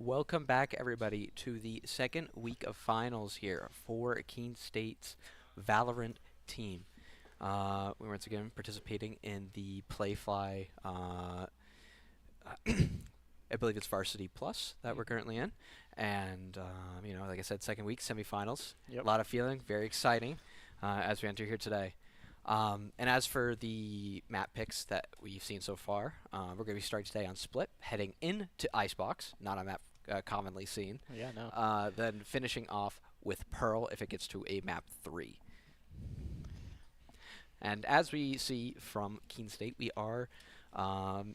Welcome back, everybody, to the second week of finals here for Keene State's Valorant team. We're once again participating in the Playfly, I believe it's Varsity Plus that we're currently in. And, like I said, second week, semifinals. Yep. A lot of feeling, very exciting as we enter here today. And as for the map picks that we've seen so far, we're going to be starting today on Split, heading into Icebox, not a map commonly seen. Yeah, no. Then finishing off with Pearl if it gets to a map 3. And as we see from Keene State, we are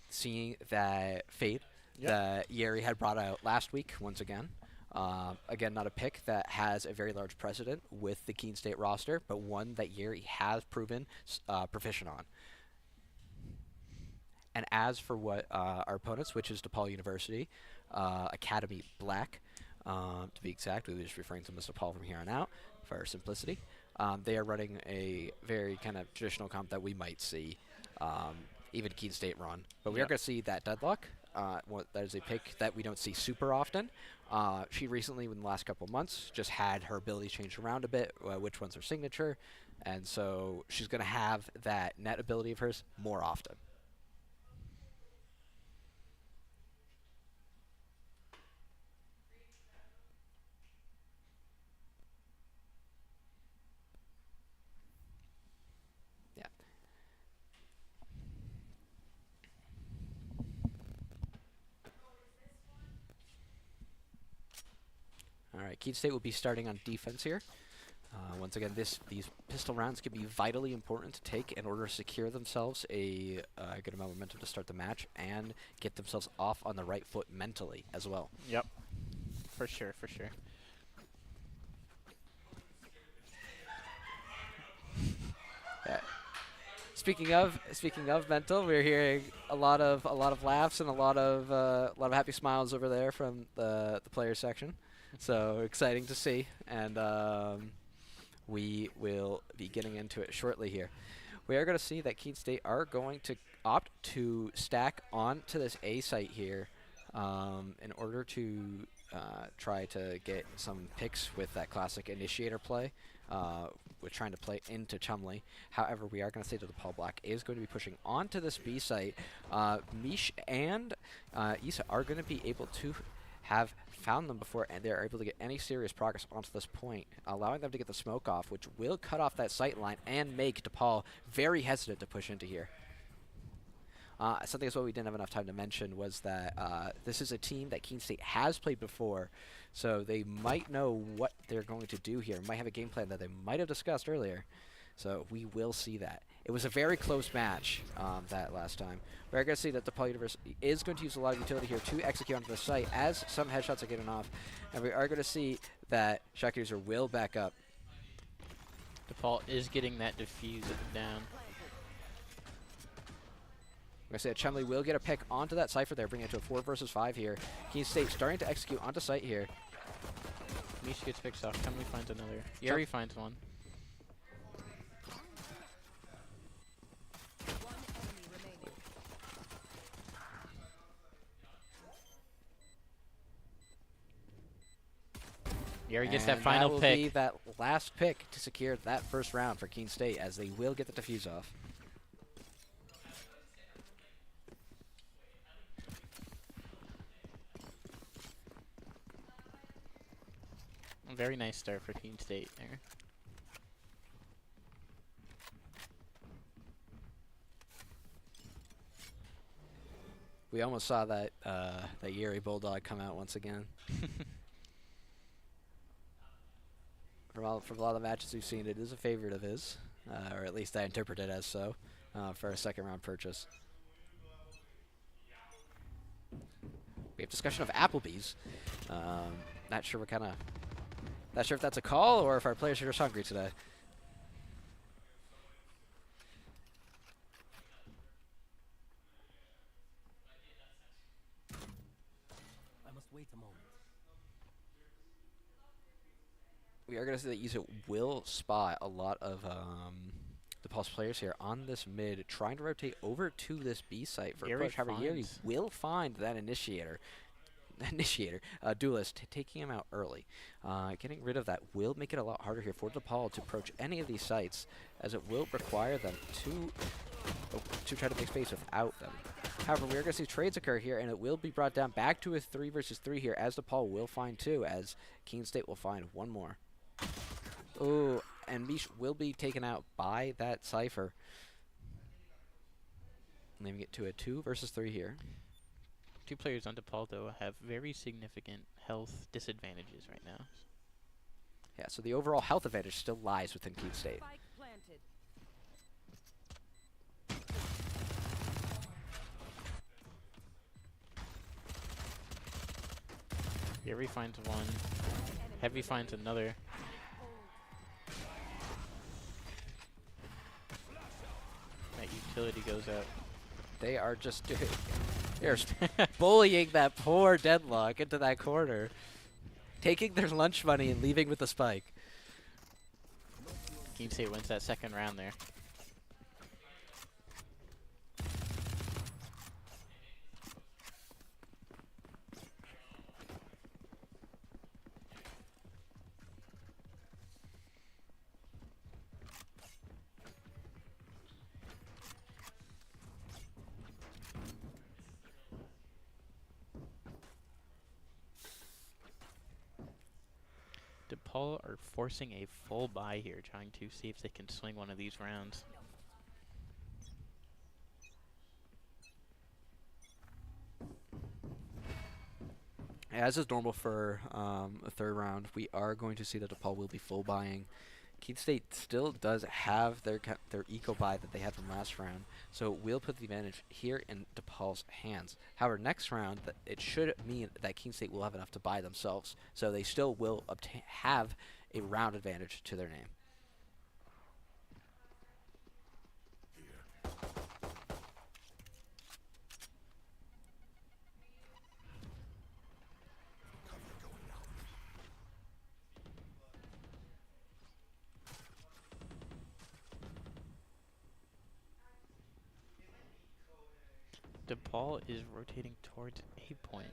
seeing that Fade that Yeri had brought out last week once again. Again, not a pick that has a very large precedent with the Keene State roster, but one that Yeri has proven proficient on. And as for what our opponents, which is DePaul University Academy Black, to be exact, we're just referring to them as DePaul from here on out for simplicity. They are running a very kind of traditional comp that we might see even Keene State run. But we are going to see that Deadlock. That is a pick that we don't see super often. She recently, in the last couple of months, just had her ability changed around a bit, which one's her signature. And so she's going to have that net ability of hers more often. All right, Keene State will be starting on defense here. Once again, these pistol rounds can be vitally important to take in order to secure themselves a good amount of momentum to start the match and get themselves off on the right foot mentally as well. Yep. For sure, for sure. Speaking of mental, we're hearing a lot of laughs and a lot of happy smiles over there from the player section. So exciting to see, and we will be getting into it shortly here. We are going to see that Keene State are going to opt to stack onto this A site here in order to try to get some picks with that classic initiator play. We're trying to play into Chumley. However, we are going to say that the DePaul Black is going to be pushing onto this B site. Mish and Issa are going to be able to have found them before, and they're able to get any serious progress onto this point, allowing them to get the smoke off, which will cut off that sight line and make DePaul very hesitant to push into here. Something as well we didn't have enough time to mention was that this is a team that Keene State has played before, so they might know what they're going to do here, might have a game plan that they might have discussed earlier. So we will see that. It was a very close match that last time. We're going to see that DePaul University is going to use a lot of utility here to execute onto the site as some headshots are getting off. And we are going to see that Shock User will back up. DePaul is getting that defuse down. We're going to say that Chumley will get a pick onto that Cypher there, bringing it to a 4 versus 5 here. Keene State starting to execute onto site here. Mish gets picked off. Chumley finds another. Yeri finds one. Yeri gets that final pick. pick. That will be that last pick to secure that first round for Keene State, as they will get the defuse off. Very nice start for Keene State there. We almost saw that that Yeri Bulldog come out once again. From a lot of the matches we've seen, it is a favorite of his, or at least I interpret it as so, for a second round purchase. We have discussion of Applebee's. Not sure if that's a call or if our players are just hungry today. I must wait a moment. We are going to see that Yuzu will spot a lot of DePaul's players here on this mid, trying to rotate over to this B site for a push. However, Yeri will find that initiator. Initiator, Duelist, taking him out early. Getting rid of that will make it a lot harder here for DePaul to approach any of these sites, as it will require them to try to make space without them. However, we are going to see trades occur here, and it will be brought down back to a 3 versus 3 here, as DePaul will find 2, as Keene State will find 1 more. Ooh, and Mish will be taken out by that Cypher, leaving it to a 2 versus 3 here. 2 players on DePaul, though, have very significant health disadvantages right now. Yeah, so the overall health advantage still lies within Keene State. Spike planted. Gary finds 1. Heavy finds another. That utility goes out. They are just they're bullying that poor Deadlock into that corner, taking their lunch money and leaving with the spike. Keene State wins that second round there. DePaul are forcing a full buy here, trying to see if they can swing one of these rounds. As is normal for a 3rd round, we are going to see that DePaul will be full buying. Keene State still does have their eco buy that they had from last round, so it will put the advantage here in DePaul's hands. However, next round, it should mean that Keene State will have enough to buy themselves, so they still will have a round advantage to their name. DePaul is rotating towards A point.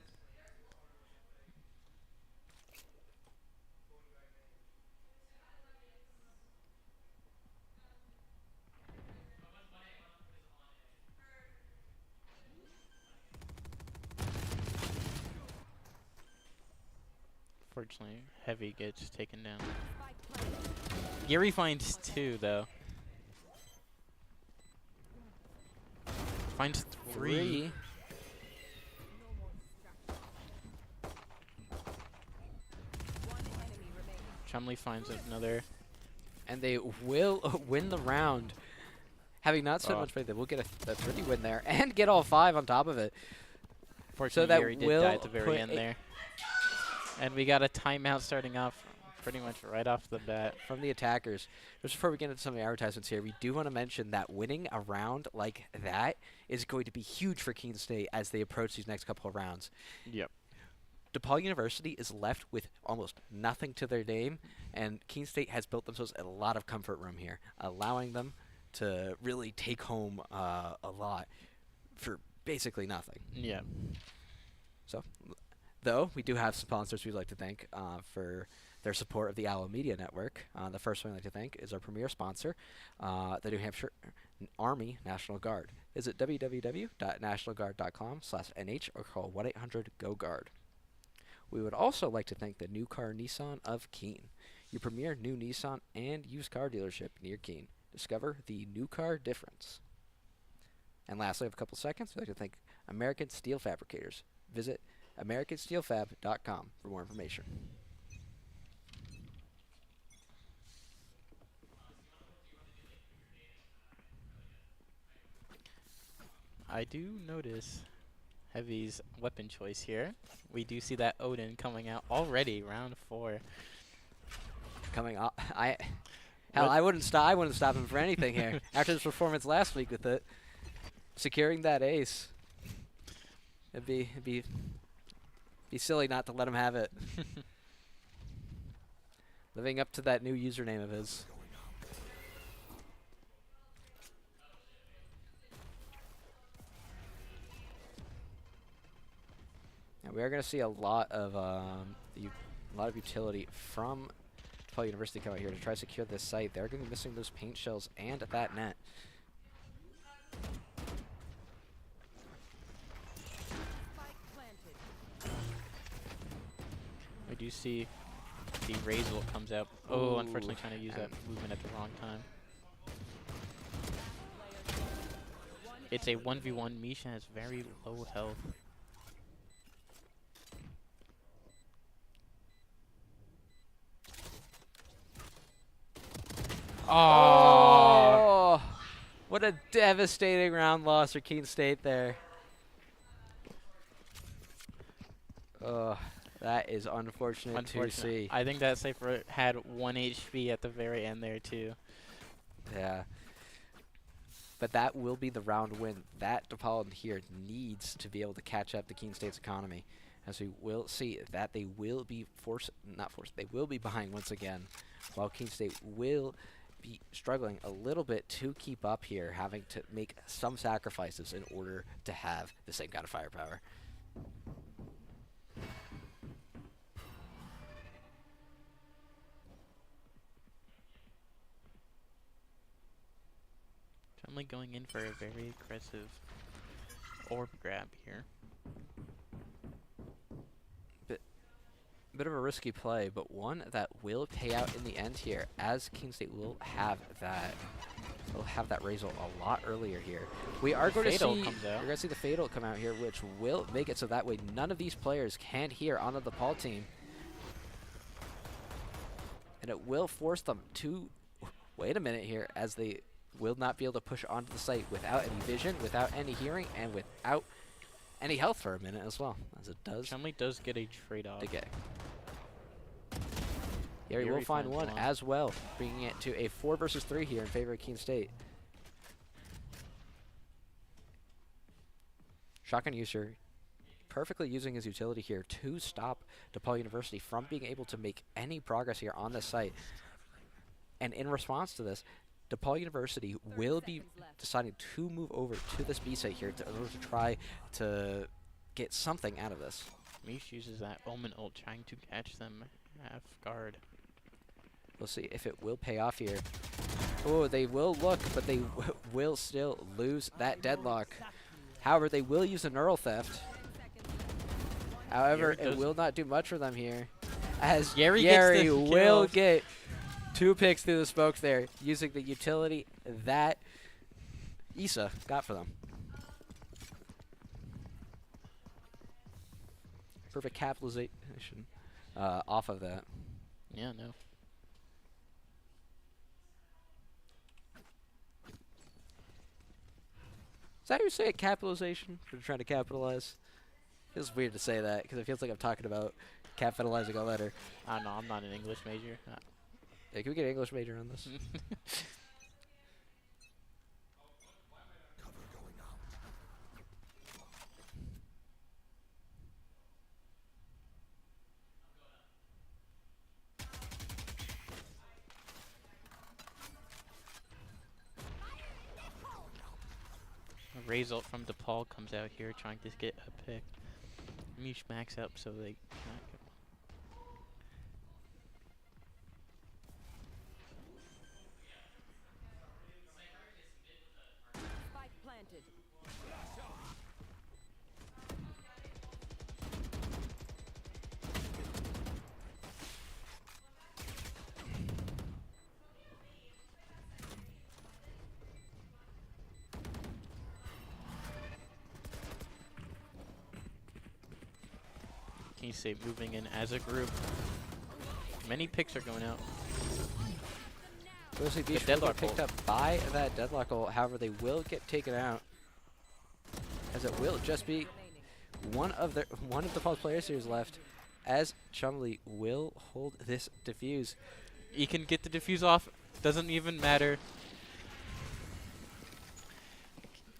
Fortunately, Heavy gets taken down. Gary finds 2, though. Finds 3. Chumley finds another. And they will win the round. Having not spent much money, they will get a 30 win there and get all 5 on top of it. Fortunately, so that Gary did die at the very end there. And we got a timeout starting off pretty much right off the bat from the attackers. Just before we get into some of the advertisements here, we do want to mention that winning a round like that is going to be huge for Keene State as they approach these next couple of rounds. Yep. DePaul University is left with almost nothing to their name, and Keene State has built themselves a lot of comfort room here, allowing them to really take home a lot for basically nothing. Yeah. So, though, we do have sponsors we'd like to thank for their support of the Owl Media Network. The first one I'd like to thank is our premier sponsor, the New Hampshire Army National Guard. Visit www.nationalguard.com/NH or call 1-800-GO-GUARD. We would also like to thank the New Car Nissan of Keene, your premier new Nissan and used car dealership near Keene. Discover the new car difference. And lastly, I have a couple seconds. I'd like to thank American Steel Fabricators. Visit AmericanSteelFab.com for more information. I do notice Heavy's weapon choice here. We do see that Odin coming out already, round 4. Coming up, I wouldn't stop him for anything here. After his performance last week with it, securing that ace, it'd be silly not to let him have it. Living up to that new username of his. And We are going to see a lot of utility from DePaul University come out here to try to secure this site. They're going to be missing those paint shells and that net. We do see the Razor comes out. Oh, Ooh, unfortunately trying to use that movement at the wrong time. It's a 1v1. Misha has very low health. Oh, what a devastating round loss for Keene State there. That is unfortunate to see. I think that Cypher had 1 HP at the very end there too. Yeah. But that will be the round win that DePaul here needs to be able to catch up to Keene State's economy. As we will see that they will be they will be behind once again, while Keene State will be struggling a little bit to keep up here, having to make some sacrifices in order to have the same kind of firepower. Chumley going in for a very aggressive orb grab here. Bit of a risky play, but one that will pay out in the end here, as Keene State will have that Razor a lot earlier here. We are going to see we're going to see the Fatal come out here, which will make it so that way none of these players can hear on the DePaul team, and it will force them to wait a minute here, as they will not be able to push onto the site without any vision, without any hearing, and without any health for a minute as well, as it does. Chumley does get a trade-off. Here he will find one as well, bringing it to a 4 versus 3 here in favor of Keene State. Shotgun user perfectly using his utility here to stop DePaul University from being able to make any progress here on this site. And in response to this, DePaul University will be deciding to move over to this B site here in order to try to get something out of this. Mish uses that Omen ult, trying to catch them half guard. We'll see if it will pay off here. Oh, they will look, but they will still lose that deadlock. However, they will use a neural theft. However, it will not do much for them here, as Yeri will get 2 picks through the smoke there, using the utility that Issa got for them. Perfect capitalization off of that. Yeah, no. Is that how you say it, capitalization? For trying to capitalize? Feels weird to say that, because it feels like I'm talking about capitalizing a letter. I don't know, I'm not an English major. Yeah, can we get an English major on this? Razor from DePaul comes out here trying to get a pick. Mish max up so they cannot get one. Spike planted. Keene State moving in as a group. Many picks are going out. Mostly Beach will get picked up by that deadlock ult. However, they will get taken out, as it will just be one of DePaul's players who's left, as Chumley will hold this defuse. He can get the defuse off. Doesn't even matter.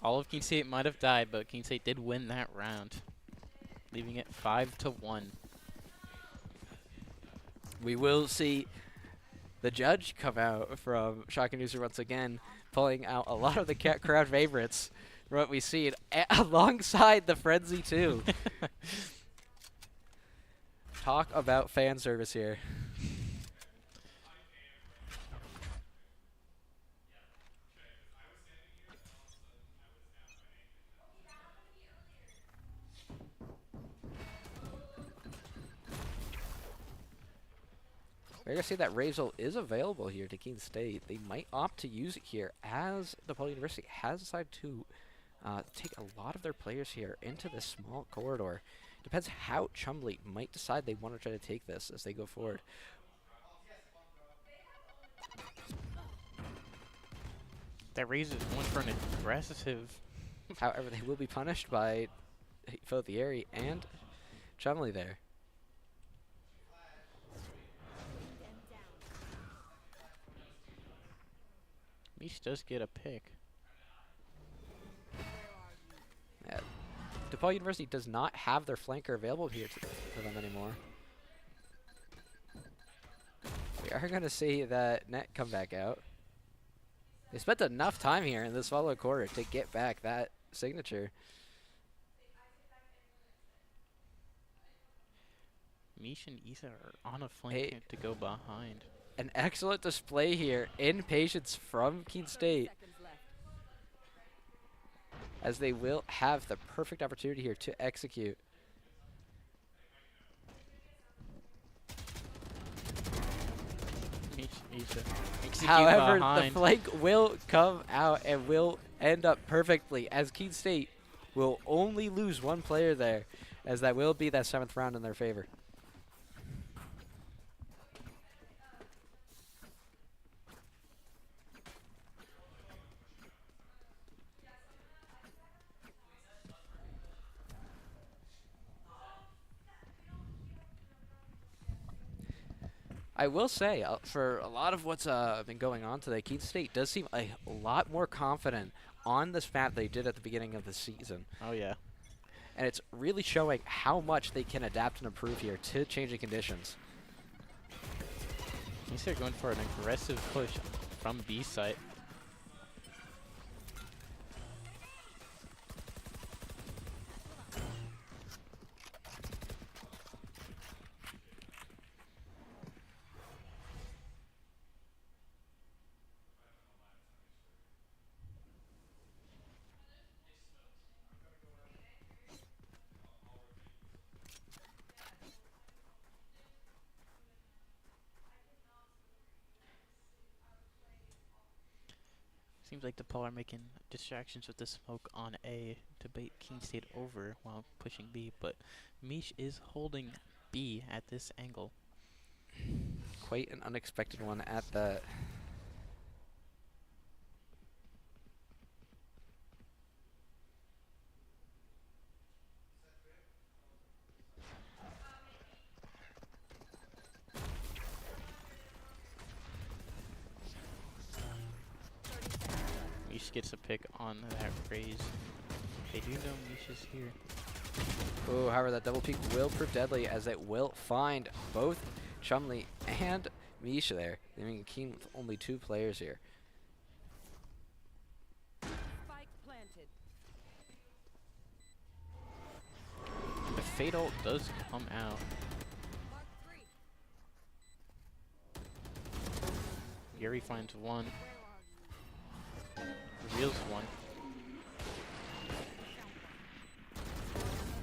All of Keene State might have died, but Keene State did win that round, leaving it 5-1. We will see the judge come out from Shotgun User once again, pulling out a lot of the crowd favorites from what we see, alongside the Frenzy too. Talk about fan service here. We're going to see that Razel is available here to Keene State. They might opt to use it here as DePaul University has decided to take a lot of their players here into this small corridor. Depends how Chumley might decide they want to try to take this as they go forward. That raises one for an aggressive. However, they will be punished by Fothieri and Chumley there. Mish does get a pick. Yeah. DePaul University does not have their flanker available here for them anymore. We are going to see that net come back out. They spent enough time here in this follow quarter to get back that signature. Mish and Isa are on a flank to go behind. An excellent display here in patience from Keene State, Seconds left. as they will have the perfect opportunity here to execute. However, the flank will come out and will end up perfectly, as Keene State will only lose one player there, as that will be that 7th round in their favor. I will say, for a lot of what's been going on today, Keene State does seem a lot more confident on this map they did at the beginning of the season. Oh, yeah. And it's really showing how much they can adapt and improve here to changing conditions. They're going for an aggressive push from B site. Seems like DePaul are making distractions with the smoke on A to bait Keene State over while pushing B, but Mish is holding B at this angle. Quite an unexpected one at that. Mish gets a pick on that raise. They do know Mish is here. Oh, however, that double peek will prove deadly, as it will find both Chumley and Misha there. I mean, Keene with only 2 players here. Spike planted. The fatal does come out. Mark 3. Yuri finds one, Where are you? reveals one.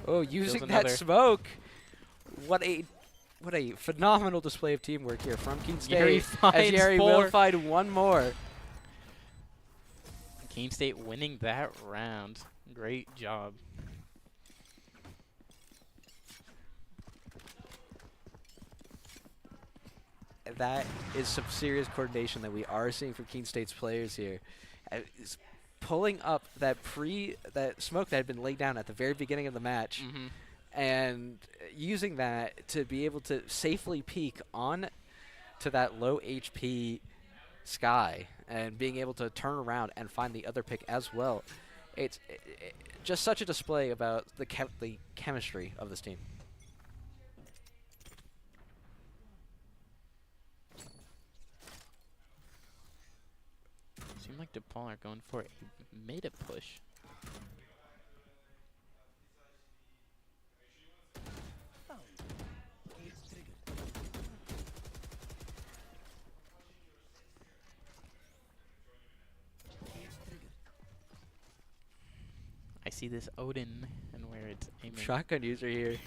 Oh, using that another. smoke. What a phenomenal display of teamwork here from Keene Yuri State. finds As Yuri 4. will find one more. Keene State winning that round. Great job. That is some serious coordination that we are seeing from Keene State's players here. It's pulling up that smoke that had been laid down at the very beginning of the match, and using that to be able to safely peek on to that low HP Sky, and being able to turn around and find the other pick as well. It's just such a display about the chemistry of this team. Seems like DePaul are going for a meta push. see this Odin and where it's aiming. Shotgun user here.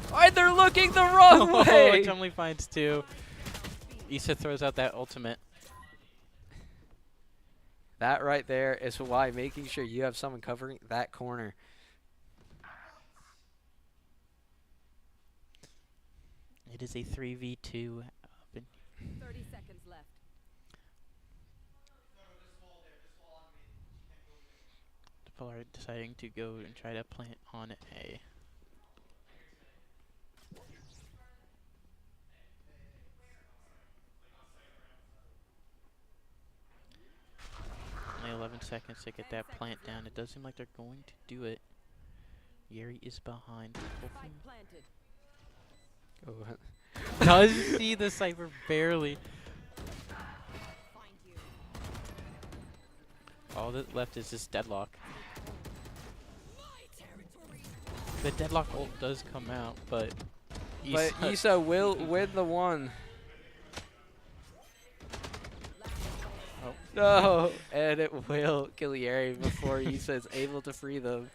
Why they're looking the wrong way? It only finds 2. Issa throws out that ultimate. That right there is why making sure you have someone covering that corner. It is a 3v2. 30 seconds left. DePaul are deciding to go and try to plant on A. Only 11 seconds to get that plant down. It does seem like they're going to do it. Yeri is behind. Spike planted. Oh, Does see the Cypher barely. Find you. All that left is this deadlock. The deadlock ult does come out, but Issa will win the one. Oh. No, and it will kill Yeri before Issa is able to free them.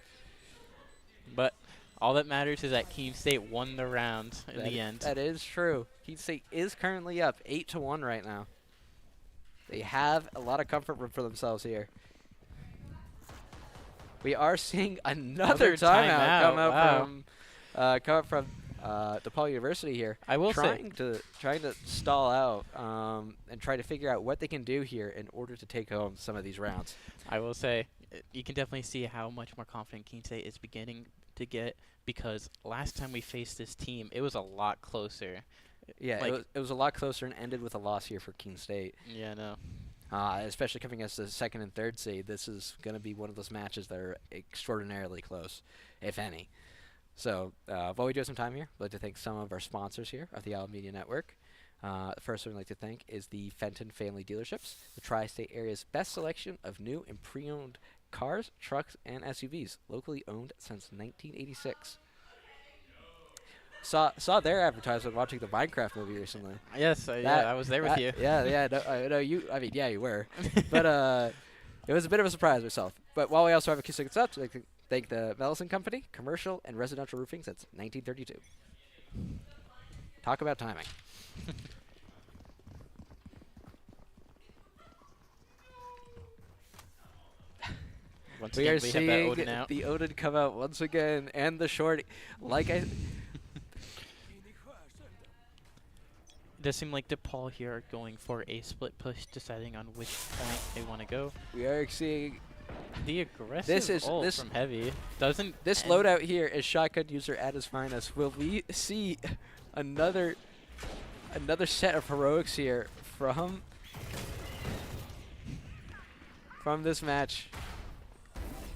But all that matters is that Keene State won the round in the end. That is true. Keene State is currently up 8-1 right now. They have a lot of comfort room for themselves here. We are seeing another timeout come out from DePaul University here. I will trying to stall out and try to figure out what they can do here in order to take home some of these rounds. I will say, you can definitely see how much more confident Keene State is beginning to get, because last time we faced this team, it was a lot closer. Yeah, Like- it was a lot closer and ended with a loss here for Keene State. Yeah, no. Especially coming as the second and third seed, this is going to be one of those matches that are extraordinarily close, if any. So, while we do have some time here, I'd like to thank some of our sponsors here of the Owl Media Network. The first one I'd like to thank is the Fenton Family Dealerships, the tri-state area's best selection of new and pre-owned cars, trucks, and SUVs, locally owned since 1986. Saw their advertisement watching the Minecraft movie recently. Yes, yeah, I was there with you. Yeah, no, you. I mean, yeah, you were, but it was a bit of a surprise myself. But while we also have a few seconds up, I'd like to thank the Mellison Company, commercial and residential roofing since 1932. Talk about timing. Once We are again, we have that seeing Odin out. the Odin come out once again, and the short, like I. It does seem like DePaul here are going for a split push, deciding on which point they want to go. We are seeing The aggressive ult from Heavy doesn't this end. loadout here is shotgun user at his finest. Will we see another set of heroics here from this match?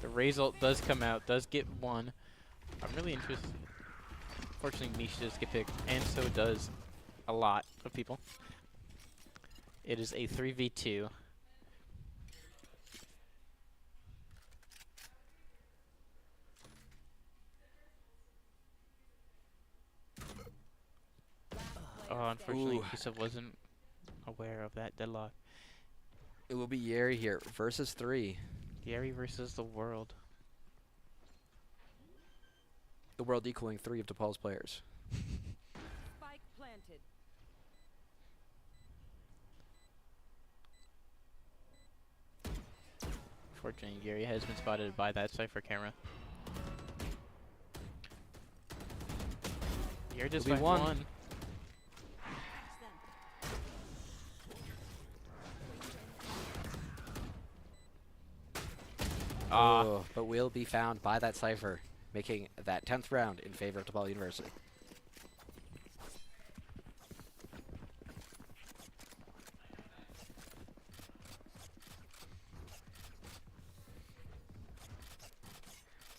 The Raze ult does come out, does get one. I'm really interested. Fortunately, Mish does get picked, and so does a lot of people. It is a 3v2. Oh, unfortunately, Ooh. Kisa wasn't aware of that deadlock. It will be Yeri here versus 3. Yeri versus the world. The world equaling 3 of DePaul's players. Spike planted. Fortunately, Yeri has been spotted by that Cypher camera. Yeri just It'll be one. one. Oh, but will be found by that Cypher, making that 10th round in favor of DePaul University.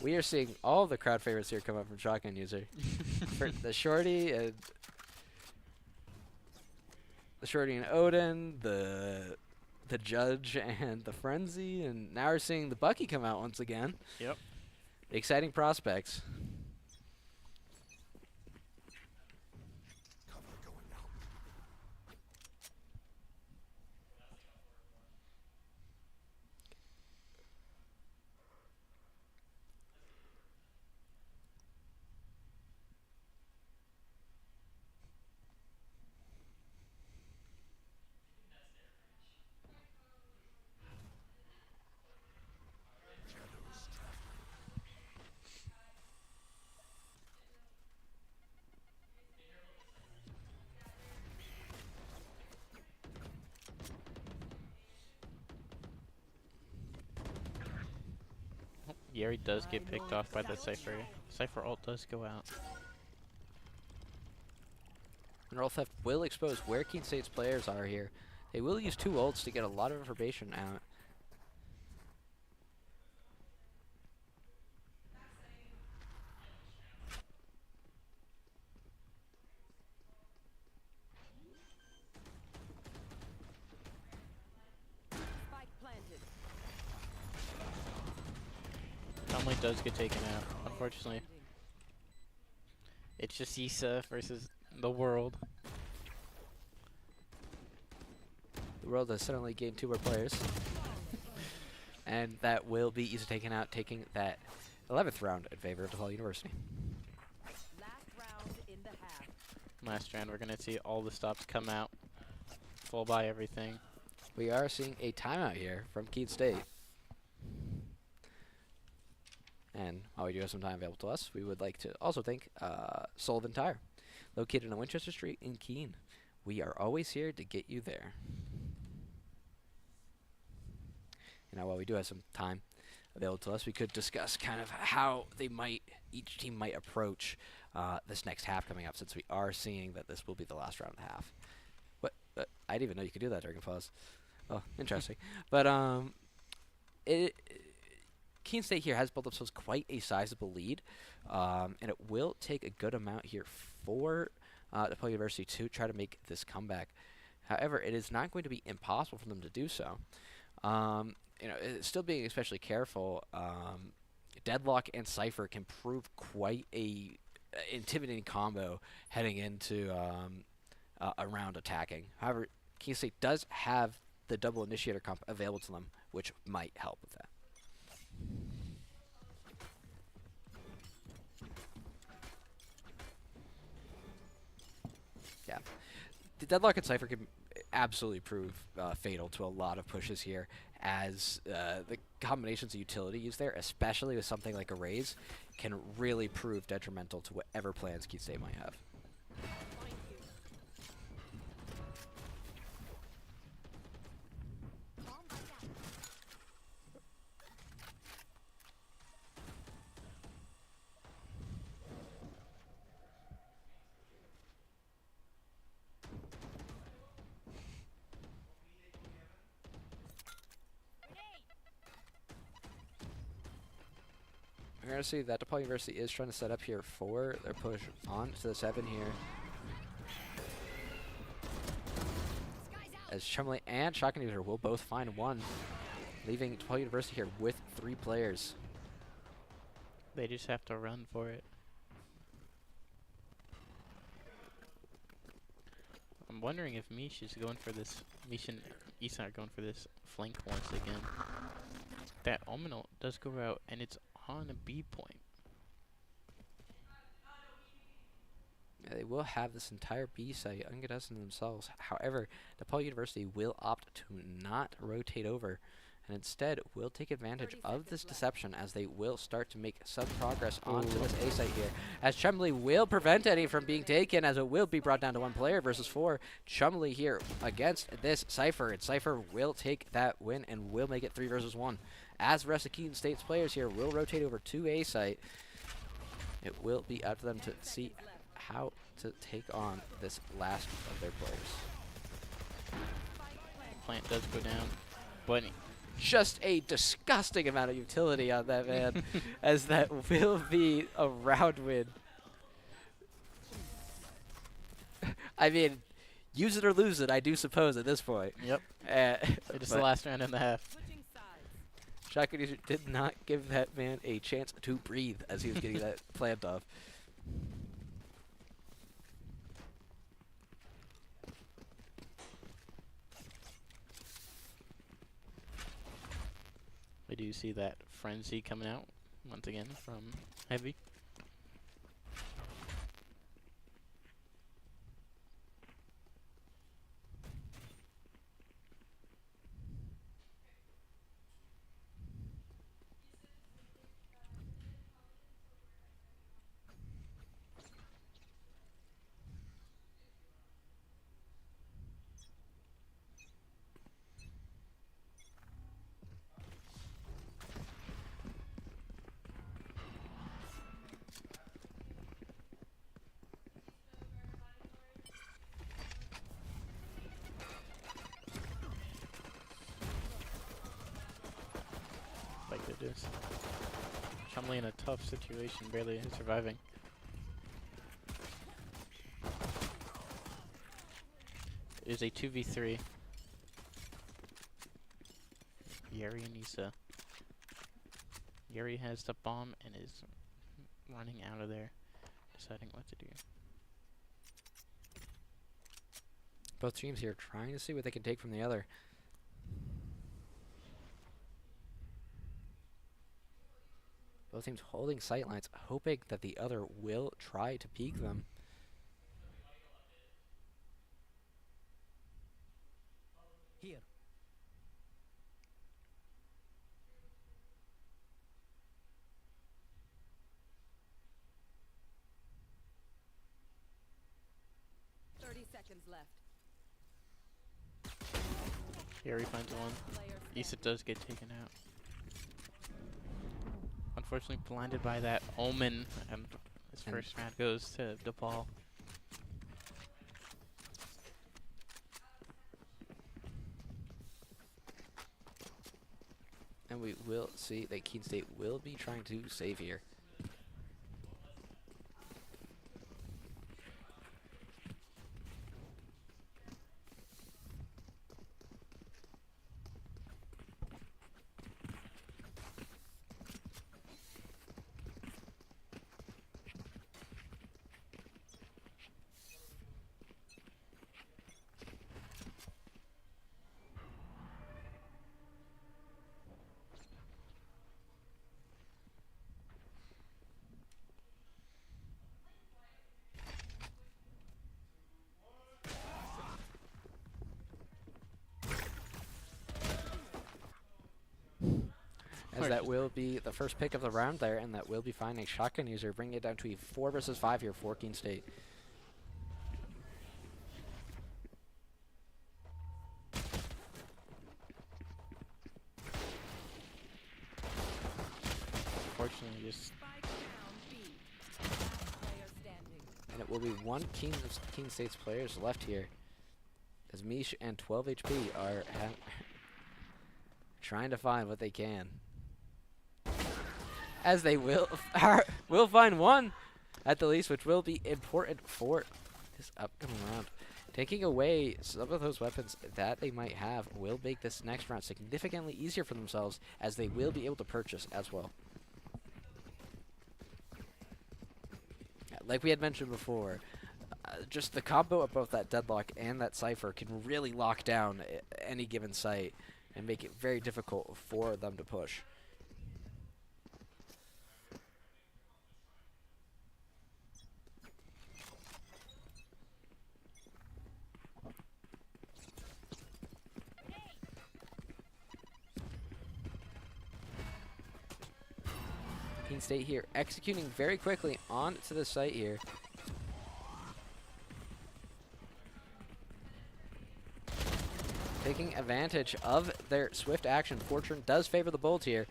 We are seeing all the crowd favorites here come up from Shotgun User. For the shorty and the Shorty and Odin, the Judge and the Frenzy, and now we're seeing the Bucky come out once again. Yep. Exciting prospects. Yeri does get picked off by the Cypher. Cypher ult does go out. And Roll Theft will expose where Keene State's players are here. They will use 2 ults to get a lot of information out. Spike planted. Chumley does get taken out, unfortunately. It's just Issa versus the world. The world has suddenly gained 2 more players. And that will be Issa taken out, taking that 11th round in favor of DePaul University. Last round in the half. Last round, we're going to see all the stops come out. Full buy everything. We are seeing a timeout here from Keene State. And while we do have some time available to us, we would like to also thank Sullivan Tire, located on Winchester Street in Keene. We are always here to get you there. Now, while we do have some time available to us, we could discuss kind of how each team might approach this next half coming up, since we are seeing that this will be the last round of the half. What? I didn't even know you could do that during a pause. Oh, interesting. But Keene State here has built themselves quite a sizable lead, and it will take a good amount here for DePaul University to try to make this comeback. However, it is not going to be impossible for them to do so. It's still being especially careful. Deadlock and Cypher can prove quite a intimidating combo heading into a round attacking. However, Keene State does have the double initiator comp available to them, which might help with that. Yeah, the Deadlock and Cypher can absolutely prove fatal to a lot of pushes here, as the combinations of utility used there, especially with something like a raise, can really prove detrimental to whatever plans Keene State might have. We're going to see that DePaul University is trying to set up here for their push on to the 7 here. As Chumley and Shotgun User will both find 1, leaving DePaul University here with 3 players. They just have to run for it. I'm wondering if Mish is going for this. Mish and Issa are going for this flank once again. That Omen ult does go out, and it's on a B point. Yeah, they will have this entire B site uncontested themselves. However, DePaul University will opt to not rotate over, and instead will take advantage of this deception, as they will start to make some progress onto this A site here. As Chumley will prevent any from being taken, as it will be brought down to 1 player versus 4. Chumley here against this Cypher, and Cypher will take that win and will make it 3 versus 1. As the rest of Keene State's players here will rotate over to A site, it will be up to them to see how to take on this last of their players. Plant does go down, but Just a disgusting amount of utility on that man, as that will be a round win. I mean, use it or lose it, I do suppose, at this point. Yep. It is the But last round and a half. Switching sides. Shotgun user did not give that man a chance to breathe as he was getting that plant off. We do see that frenzy coming out once again from Heavy. My goodness. Chumley in a tough situation, barely surviving. It is a 2v3. Yeri and Issa. Yeri has the bomb and is running out of there, deciding what to do. Both teams here trying to see what they can take from the other. Both teams holding sight lines, hoping that the other will try to peek them. Here. Seconds left. Yeri finds one. Player Issa does get taken out. Unfortunately blinded by that Omen, and his And first round goes to DePaul. And we will see that Keene State will be trying to save here. As that will be the first pick of the round there, and that will be finding Shotgun User, bringing it down to a 4 versus 5 here for Keene State. Unfortunately, just spike down B. Last player standing. And it will be one Keene State's players left here, as Mish and 12 HP are trying to find what they can. As they will find one at the least, which will be important for this upcoming round. Taking away some of those weapons that they might have will make this next round significantly easier for themselves, as they will be able to purchase as well. Like we had mentioned before, just the combo of both that Deadlock and that Cypher can really lock down any given site and make it very difficult for them to push. Keene State here executing very quickly onto the site here. Taking advantage of their swift action. Fortune does favor the Bolt here.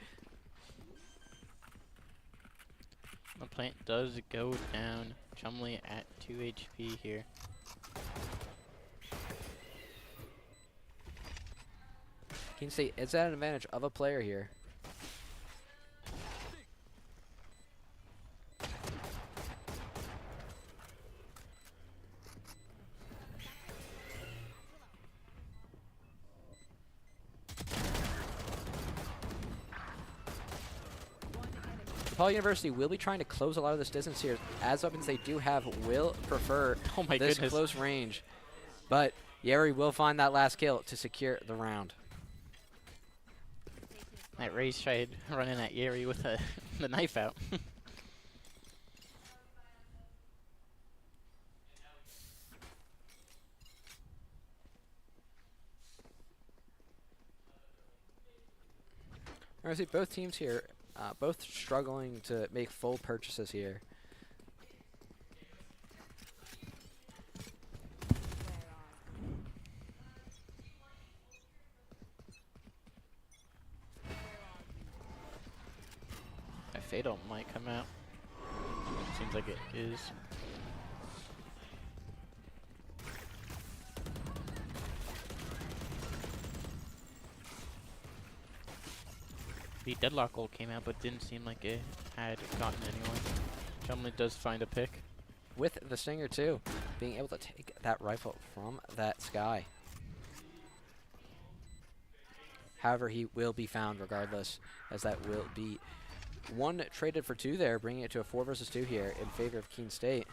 the plant does go down. Chumley at 2 HP here. Keene State is at an advantage of a player here. DePaul University will be trying to close a lot of this distance here. As weapons they do have will prefer Oh my this goodness. close range. But Yeri will find that last kill to secure the round. That Raze tried running at Yeri with the knife out. I see both teams here, both struggling to make full purchases here. That Fatal might come out. Seems like it is. The Deadlock ult came out, but didn't seem like it had gotten anyone. Chumley does find a pick. With the Stinger too, being able to take that rifle from that Sky. However, he will be found regardless, as that will be one traded for 2 there, bringing it to a 4 versus 2 here in favor of Keene State.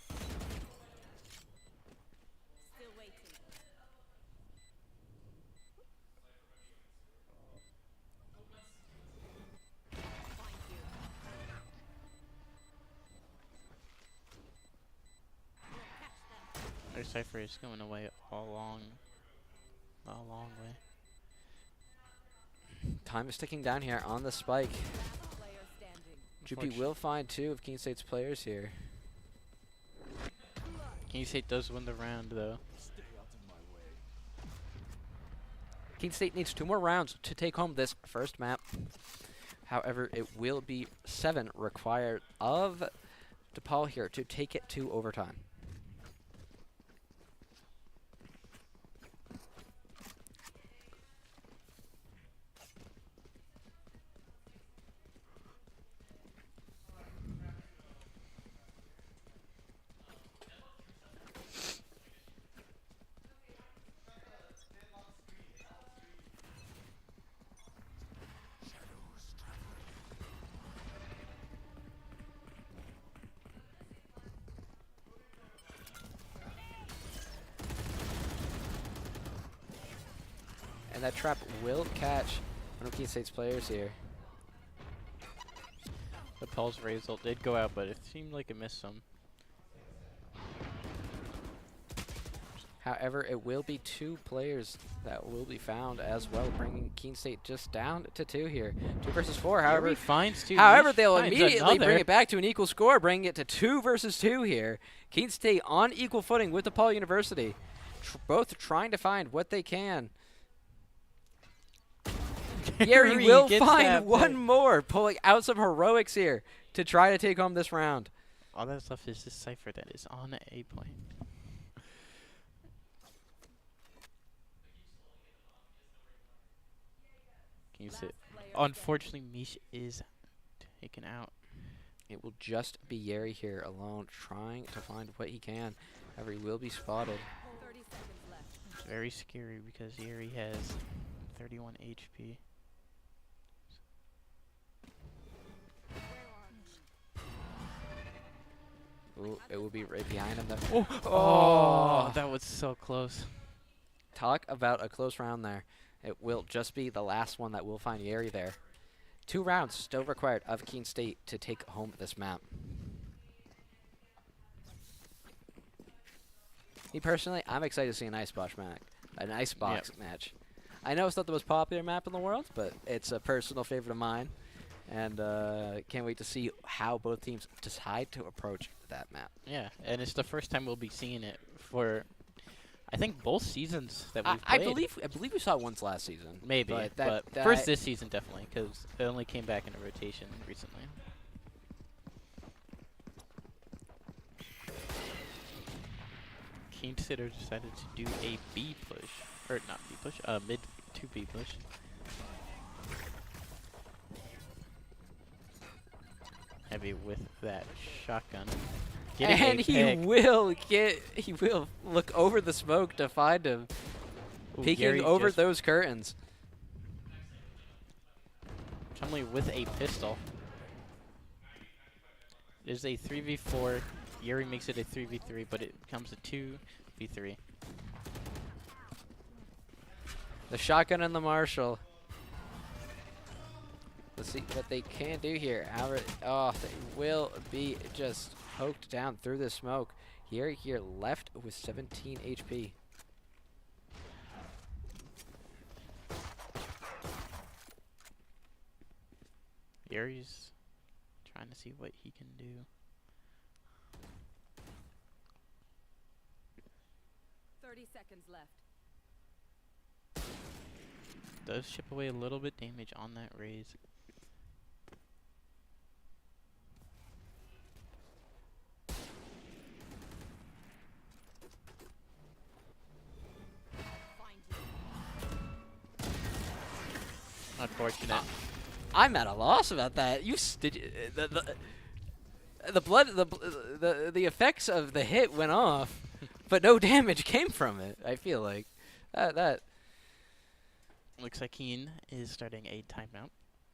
Still waiting. Find you. Their Cypher is going away a long way. Time is ticking down here on the spike. Last player standing. Jupi will find 2 of Keene State's players here. Keene State does win the round though. Keene State needs 2 more rounds to take home this first map. However, it will be 7 required of DePaul here to take it to overtime. And that trap will catch one of Keene State's players here. The Pulse Raze ult did go out, but it seemed like it missed some. However, it will be 2 players that will be found as well, bringing Keene State just down to 2 here. 2 versus 4. However, Yeri finds 2. However, Niche they'll finds immediately bring another. it back to an equal score, bringing it to 2 versus 2 here. Keene State on equal footing with DePaul University, both trying to find what they can. Yeri will gets find that one pick. more, pulling out some heroics here to try to take home this round. All that's left is this Cypher that is on A point. Keene State. Last player Unfortunately, Mish is taken out. It will just be Yeri here alone, trying to find what he can. However, he will be spotted. standing. 30 seconds left. It's very scary because Yeri has 31 HP. Ooh, it will be right behind him though. Oh, that was so close. Talk about a close round there. It will just be the last one that will find Yeri there. 2 rounds still required of Keene State to take home this map. Me personally, I'm excited to see an Icebox match. I know it's not the most popular map in the world, but it's a personal favorite of mine. And can't wait to see how both teams decide to approach that map. Yeah, and it's the first time we'll be seeing it for, I think, both seasons that we've I played. believe we saw it once last season. Maybe, but, but that first this season definitely, because it only came back in a rotation recently. Keene Sitter decided to do a B push, or not B push, mid to B push. Heavy with that shotgun. Getting And a he pick. will look over the smoke to find him, Ooh, peeking Gary over just those curtains. Chumley with a pistol. There's a 3v4. Yuri makes it a 3v3, but it becomes a 2v3. The shotgun and the Marshall. Let's see what they can do here. However, oh, they will be just poked down through the smoke. Yuri here left with 17 HP. Yuri's trying to see what he can do. Seconds left. Does chip away a little bit damage on that raise. Unfortunate. I'm at a loss about that. The blood, the effects of the hit went off, but no damage came from it. I feel like that. Looks like Keene is starting a timeout.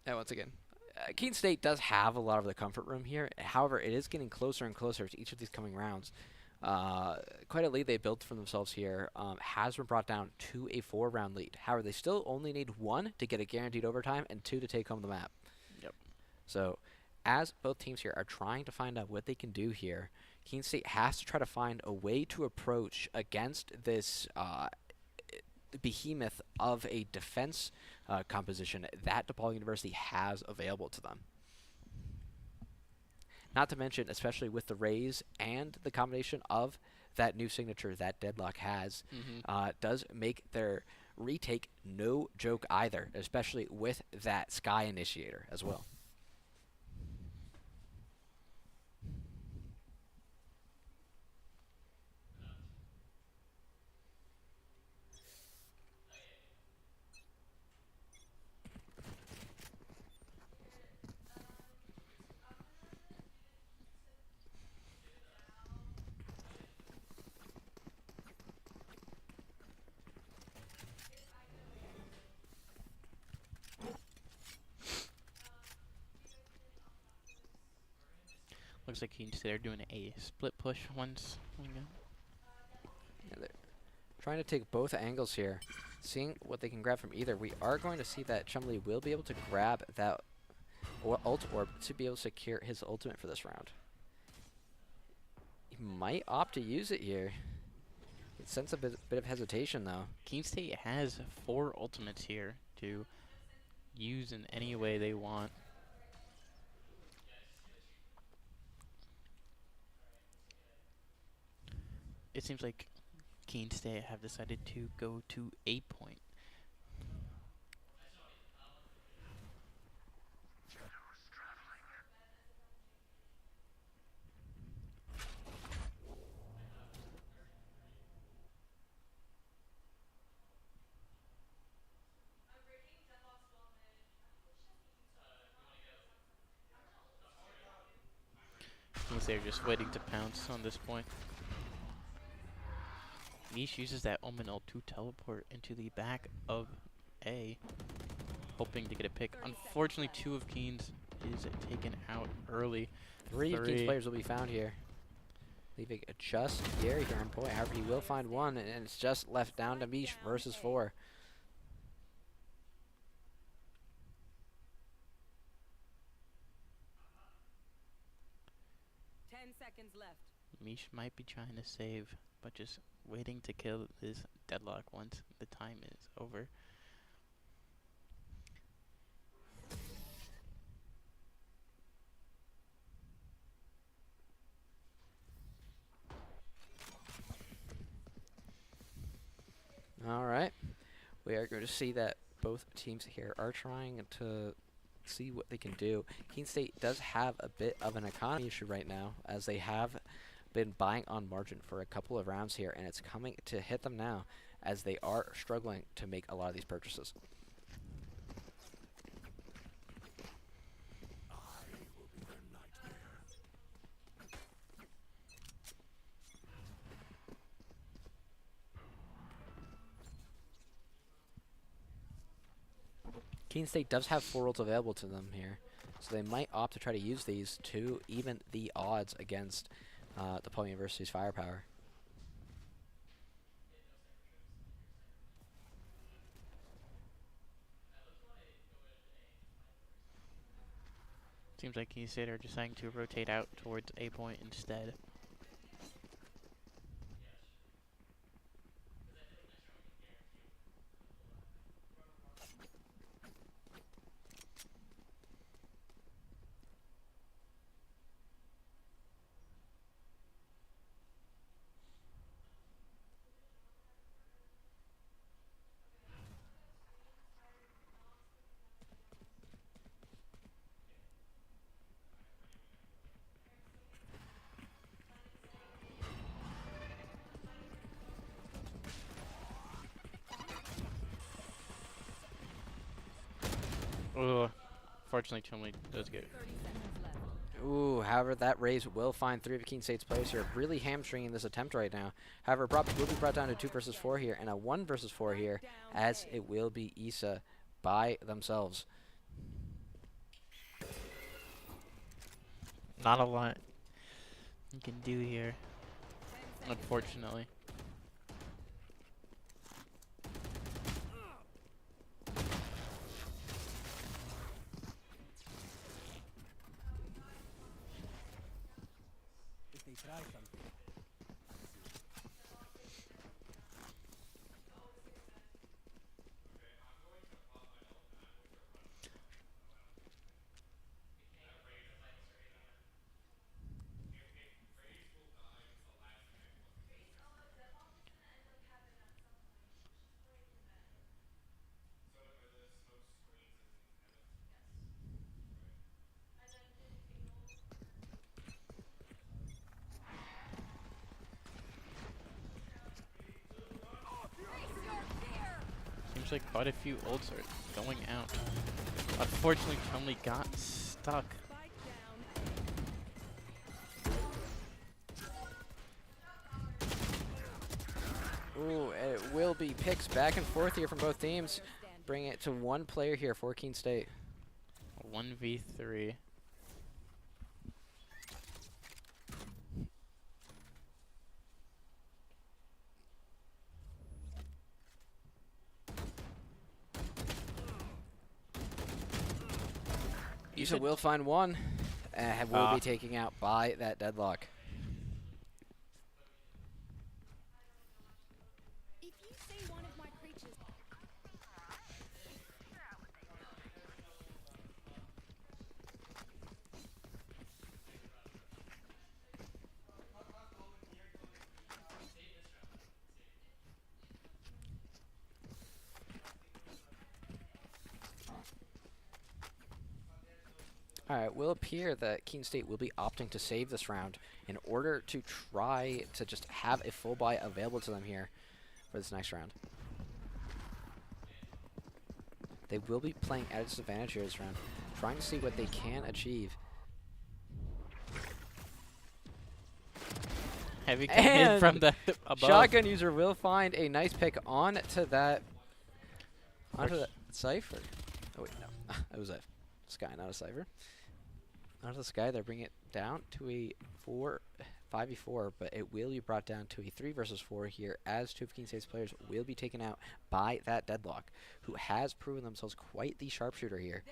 And once again, Keene State does have a lot of the comfort room here. However, it is getting closer and closer to each of these coming rounds. Quite a lead they built for themselves here has been brought down to a 4-round lead. However, they still only need 1 to get a guaranteed overtime and 2 to take home the map. Yep. So, as both teams here are trying to find out what they can do here, Keene State has to try to find a way to approach against this behemoth of a defense composition that DePaul University has available to them. Not to mention, especially with the raise and the combination of that new signature that Deadlock has, does make their retake no joke either, especially with that Sky Initiator as well. Looks like Keene State are doing a split push once. Yeah, they're trying to take both angles here, seeing what they can grab from either. We are going to see that Chumley will be able to grab that ult orb to be able to secure his ultimate for this round. He might opt to use it here. It sense a bit of hesitation though. Keene State has 4 ultimates here to use in any way they want. It seems like Keene State have decided to go to A point. Keene State are just waiting to pounce on this point. Niche uses that Omen ult to teleport into the back of A, hoping to get a pick. Unfortunately, 2 of Keene's is taken out early. 3 of Keene's players will be found here, leaving just Gary here on point. However, he will find 1, and it's just left down to Mish versus 4. Seconds left. Mish might be trying to save, but just waiting to kill this Deadlock once the time is over. All right. We are going to see that both teams here are trying to see what they can do. Keene State does have a bit of an economy issue right now, as they have been buying on margin for a couple of rounds here, and it's coming to hit them now as they are struggling to make a lot of these purchases. Keene State does have 4 ults available to them here. So they might opt to try to use these to even the odds against DePaul University's firepower. Seems like Keene State are deciding to rotate out towards A point instead. Ugh. Fortunately, Chumley does get 30 seconds left. Ooh, however, that raise will find 3 of Keene State's players here, really hamstringing this attempt right now. However, will be brought down to 2 versus 4 here, and a 1 versus 4 here, as it will be Issa by themselves. not a lot you can do here, unfortunately. If they try something. Seems like quite a few ults are going out. Unfortunately, Chumley got stuck. Spike down. Ooh, it will be picks back and forth here from both teams. Bring it to 1 player here for Keene State. 1v3. Issa will find 1, and will be taking out by that deadlock. If you say one of my creatures. Alright, it will appear that Keene State will be opting to save this round in order to try to just have a full buy available to them here for this next round. They will be playing at a disadvantage here this round, trying to see what they can achieve. Heavy coming in And from the above. Shotgun user will find a nice pick onto that Cypher. Oh wait, no. It was a Sky, not a Cypher. Onto the Sky, they bring it down to a 5v4, but it will be brought down to a 3 versus 4 here, as 2 of Keene State's players will be taken out by that deadlock, who has proven themselves quite the sharpshooter here.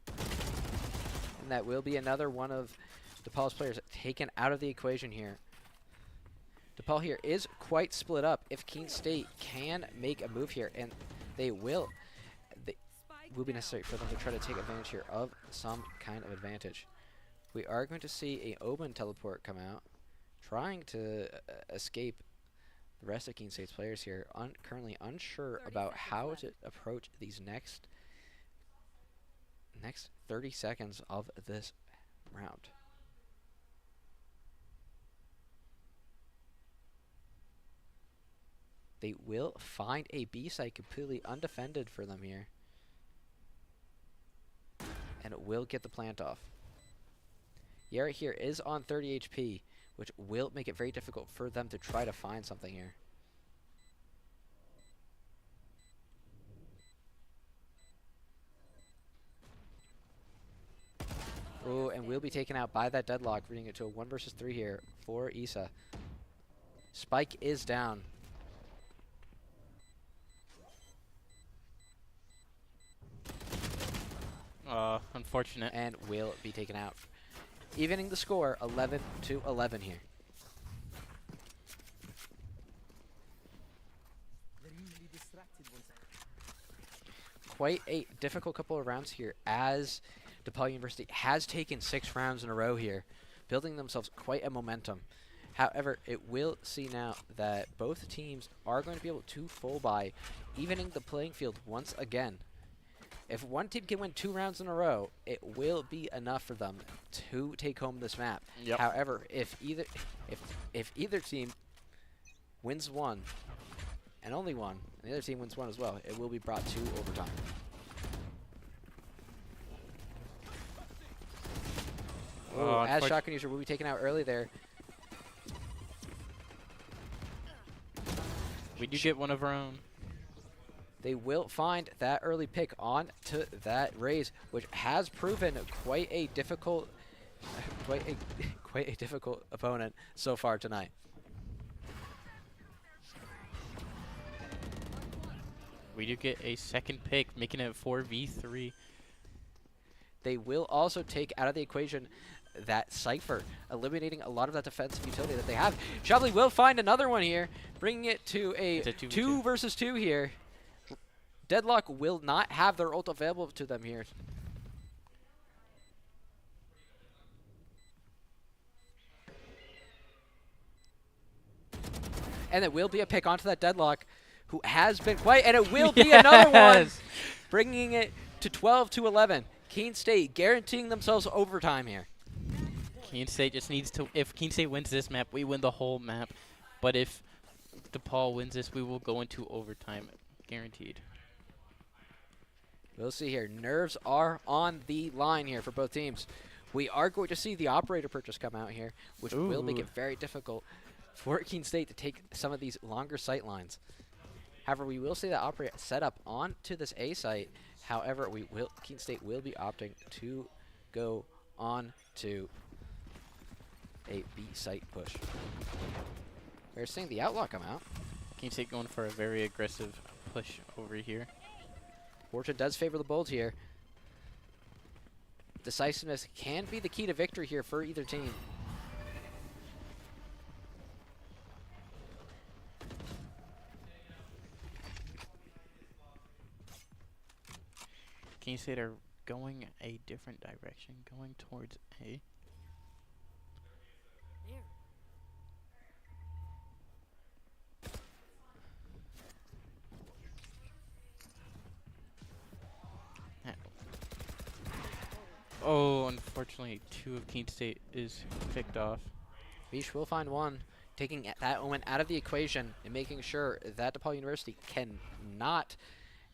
And that will be another one of DePaul's players taken out of the equation here. DePaul here is quite split up. If Keene State can make a move here, and they will be necessary for them to try to take advantage here of some kind of advantage. We are going to see a Omen teleport come out, trying to escape the rest of Keene State's players here. Currently unsure about how to approach these next 30 seconds of this round. They will find a B site completely undefended for them here. And it will get the plant off. Yara here is on 30 HP which will make it very difficult for them to try to find something here. Oh, and will be taken out by that deadlock, bringing it to a 1 versus 3 here for Issa. Spike is down. Unfortunate. And will be taken out. Evening the score, 11-11 here. They're usually distracted once Quite a difficult couple of rounds here as DePaul University has taken 6 rounds in a row here, building themselves quite a momentum. However, it will see now that both teams are going to be able to full buy, evening the playing field once again. If one team can win 2 rounds in a row, it will be enough for them to take home this map. Yep. However, if either team wins one, and only one, and the other team wins one as well, it will be brought to overtime. Oh, As Shotgun User will be taken out early there. We do get one of our own. They will find that early pick on to that Raze, which has proven quite a difficult, quite a difficult opponent so far tonight. We do get a second pick, making it 4v3. They will also take out of the equation that Cypher, eliminating a lot of that defensive utility that they have. Chablis will find another one here, bringing it to a 2 versus 2 here. Deadlock will not have their ult available to them here. And it will be a pick onto that Deadlock, who has been quite, and it will be another one, bringing it to 12-11. Keene State guaranteeing themselves overtime here. Keene State just needs to, if Keene State wins this map, we win the whole map. But if DePaul wins this, we will go into overtime, guaranteed. We'll see here. Nerves are on the line here for both teams. We are going to see the operator purchase come out here, which will make it very difficult for Keene State to take some of these longer sight lines. However, we will see that operator set up onto this A site. However, Keene State will be opting to go on to a B site push. We're seeing the Outlaw come out. Keene State going for a very aggressive push over here. Fortune does favor the bold here. Decisiveness can be the key to victory here for either team. Keene State are going a different direction, going towards A. Oh, unfortunately, 2 of Keene State is picked off. Vish will find one, taking that Omen out of the equation and making sure that DePaul University cannot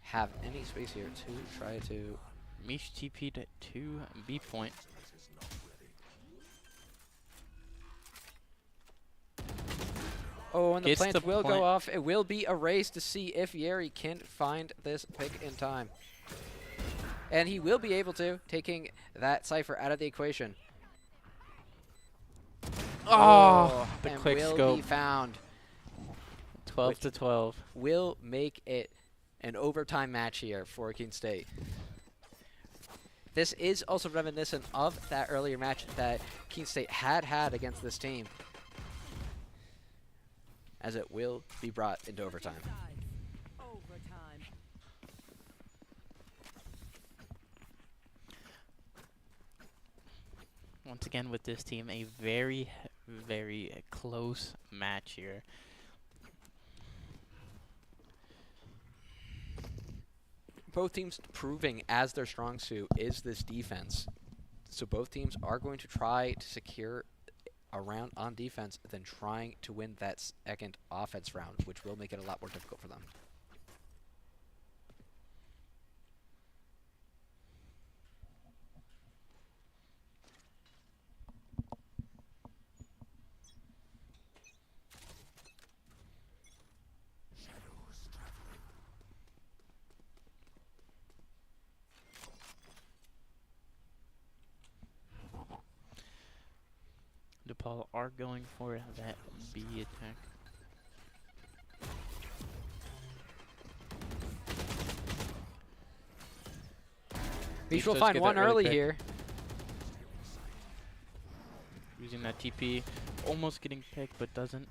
have any space here to try to... Mish TP'd to B point. Oh, and the Gets plant the will point. go off. It will be a race to see if Yeri can find this pick in time. And he will be able to, taking that Cypher out of the equation. Oh, the and quick will scope. be found. 12 to 12. Will make it an overtime match here for Keene State. This is also reminiscent of that earlier match that Keene State had against this team, as it will be brought into overtime. Overtime. Once again with this team, a very, very close match here. Both teams proving as their strong suit is this defense. So both teams are going to try to secure a round on defense, then trying to win that second offense round, which will make it a lot more difficult for them. DePaul are going for that B attack. Beach will does find get one that early early pick. here. Using that TP, almost getting picked, but doesn't.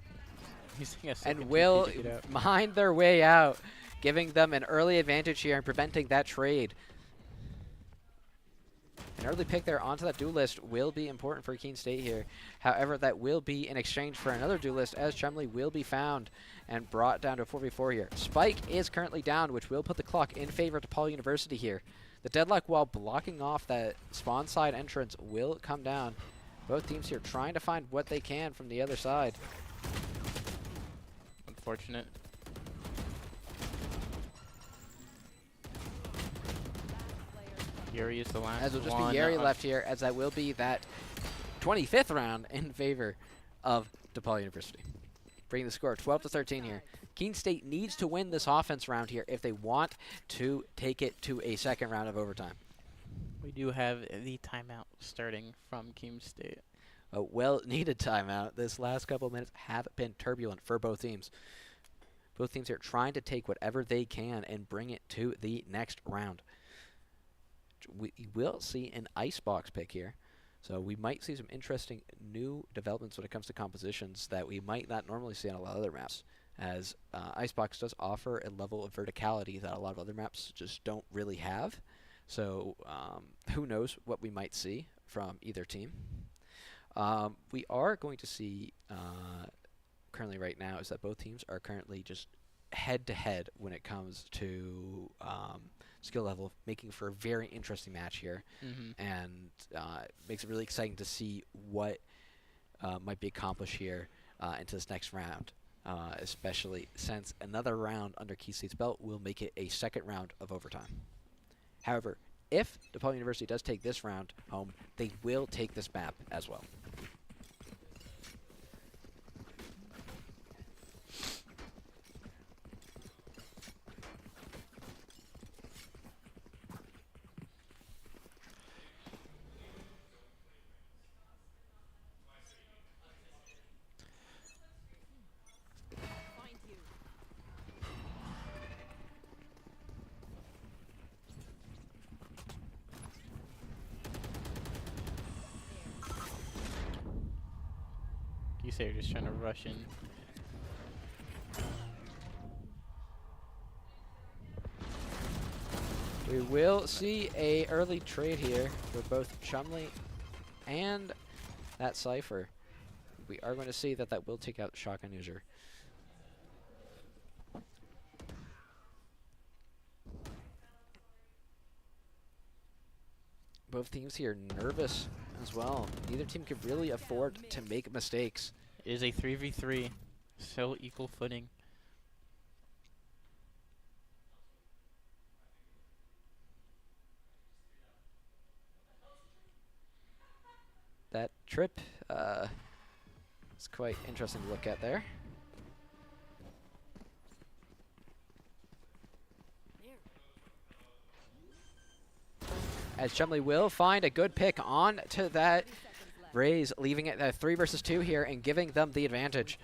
Using a second And TP will to get out. mind their way out, giving them an early advantage here and preventing that trade. An early pick there onto that duelist will be important for Keene State here. However, that will be in exchange for another duelist, as Chumley will be found and brought down to a 4v4 here. Spike is currently down, which will put the clock in favor of DePaul University here. The deadlock, while blocking off that spawn side entrance, will come down. Both teams here trying to find what they can from the other side. Unfortunate. Yuri is the last As will just one. be Yeri left here, as that will be that 25th round in favor of DePaul University. Bringing the score 12-13 here. Keene State needs to win this offense round here if they want to take it to a second round of overtime. We do have the timeout starting from Keene State. A well-needed timeout. This last couple of minutes have been turbulent for both teams. Both teams here trying to take whatever they can and bring it to the next round. We will see an icebox pick here. So we might see some interesting new developments when it comes to compositions that we might not normally see on a lot of other maps, as icebox does offer a level of verticality that a lot of other maps just don't really have. So who knows what we might see from either team. We are going to see currently right now is that both teams are currently just head-to-head when it comes to skill level, making for a very interesting match here. And makes it really exciting to see what might be accomplished here into this next round, especially since another round under Keene State's belt will make it a second round of overtime. However, if DePaul University does take this round home, they will take this map as well. Find you. You say you're just trying to rush in. We will see a early trade here for both Chumley and that Cypher. We are going to see that that will take out the shotgun user. Both teams here nervous as well. Neither team could really afford to make mistakes. It is a 3v3, still equal footing. That trip is quite interesting to look at there. As Chumley will find a good pick on to that Raze, leaving it at 3 versus 2 here and giving them the advantage.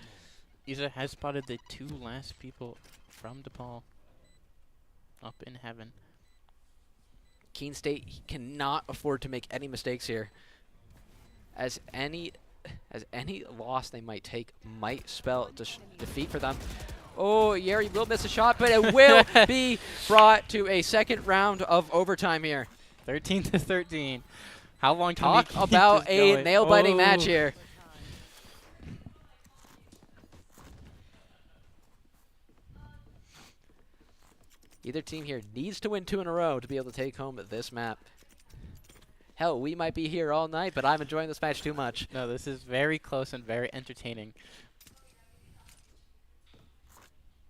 Isa has spotted the two last people from DePaul up in heaven. Keene State cannot afford to make any mistakes here, as any loss they might take might spell defeat for them. Oh, Yeri will miss a shot, but it will be brought to a second round of overtime here. 13-13. How long can Talk we keep about this a going? nail-biting match Oh. here. Either team here needs to win 2 in a row to be able to take home this map. Hell, we might be here all night, but I'm enjoying this match too much. No, this is very close and very entertaining.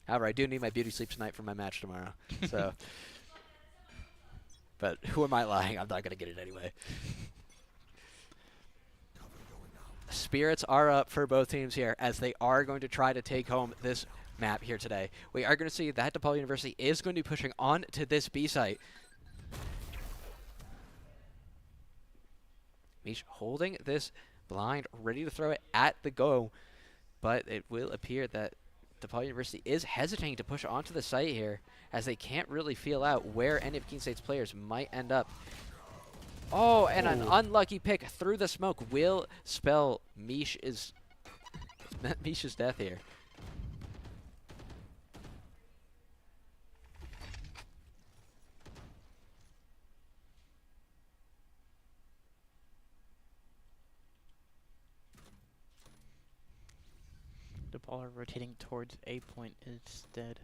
However, I do need my beauty sleep tonight for my match tomorrow. So, but who am I lying? I'm not going to get it anyway. Spirits are up for both teams here, as they are going to try to take home this map here today. We are going to see that DePaul University is going to be pushing on to this B site. Mish holding this Blind, ready to throw it at the go. But it will appear that DePaul University is hesitating to push onto the site here, as they can't really feel out where any of Keene State's players might end up. Oh, and an unlucky pick through the smoke will spell Mish's death here. DePaul are rotating towards A point instead.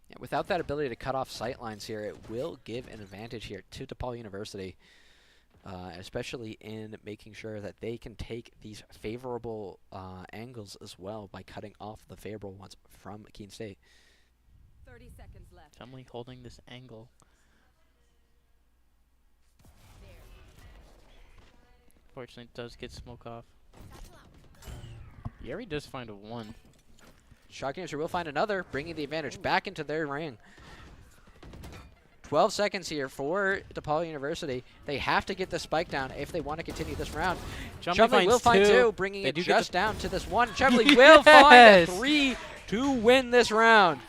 Yeah, without that ability to cut off sight lines here, it will give an advantage here to DePaul University, especially in making sure that they can take these favorable angles as well by cutting off the favorable ones from Keene State. 30 seconds left. Chumley holding this angle. Fortunately, it does get smoke off. Yeri does find a 1. Shotgun user will find another, bringing the advantage back into their ring. 12 seconds here for DePaul University. They have to get the spike down if they want to continue this round. Chumley will find 2, bringing it just down to this 1. Chumley will find a 3 to win this round.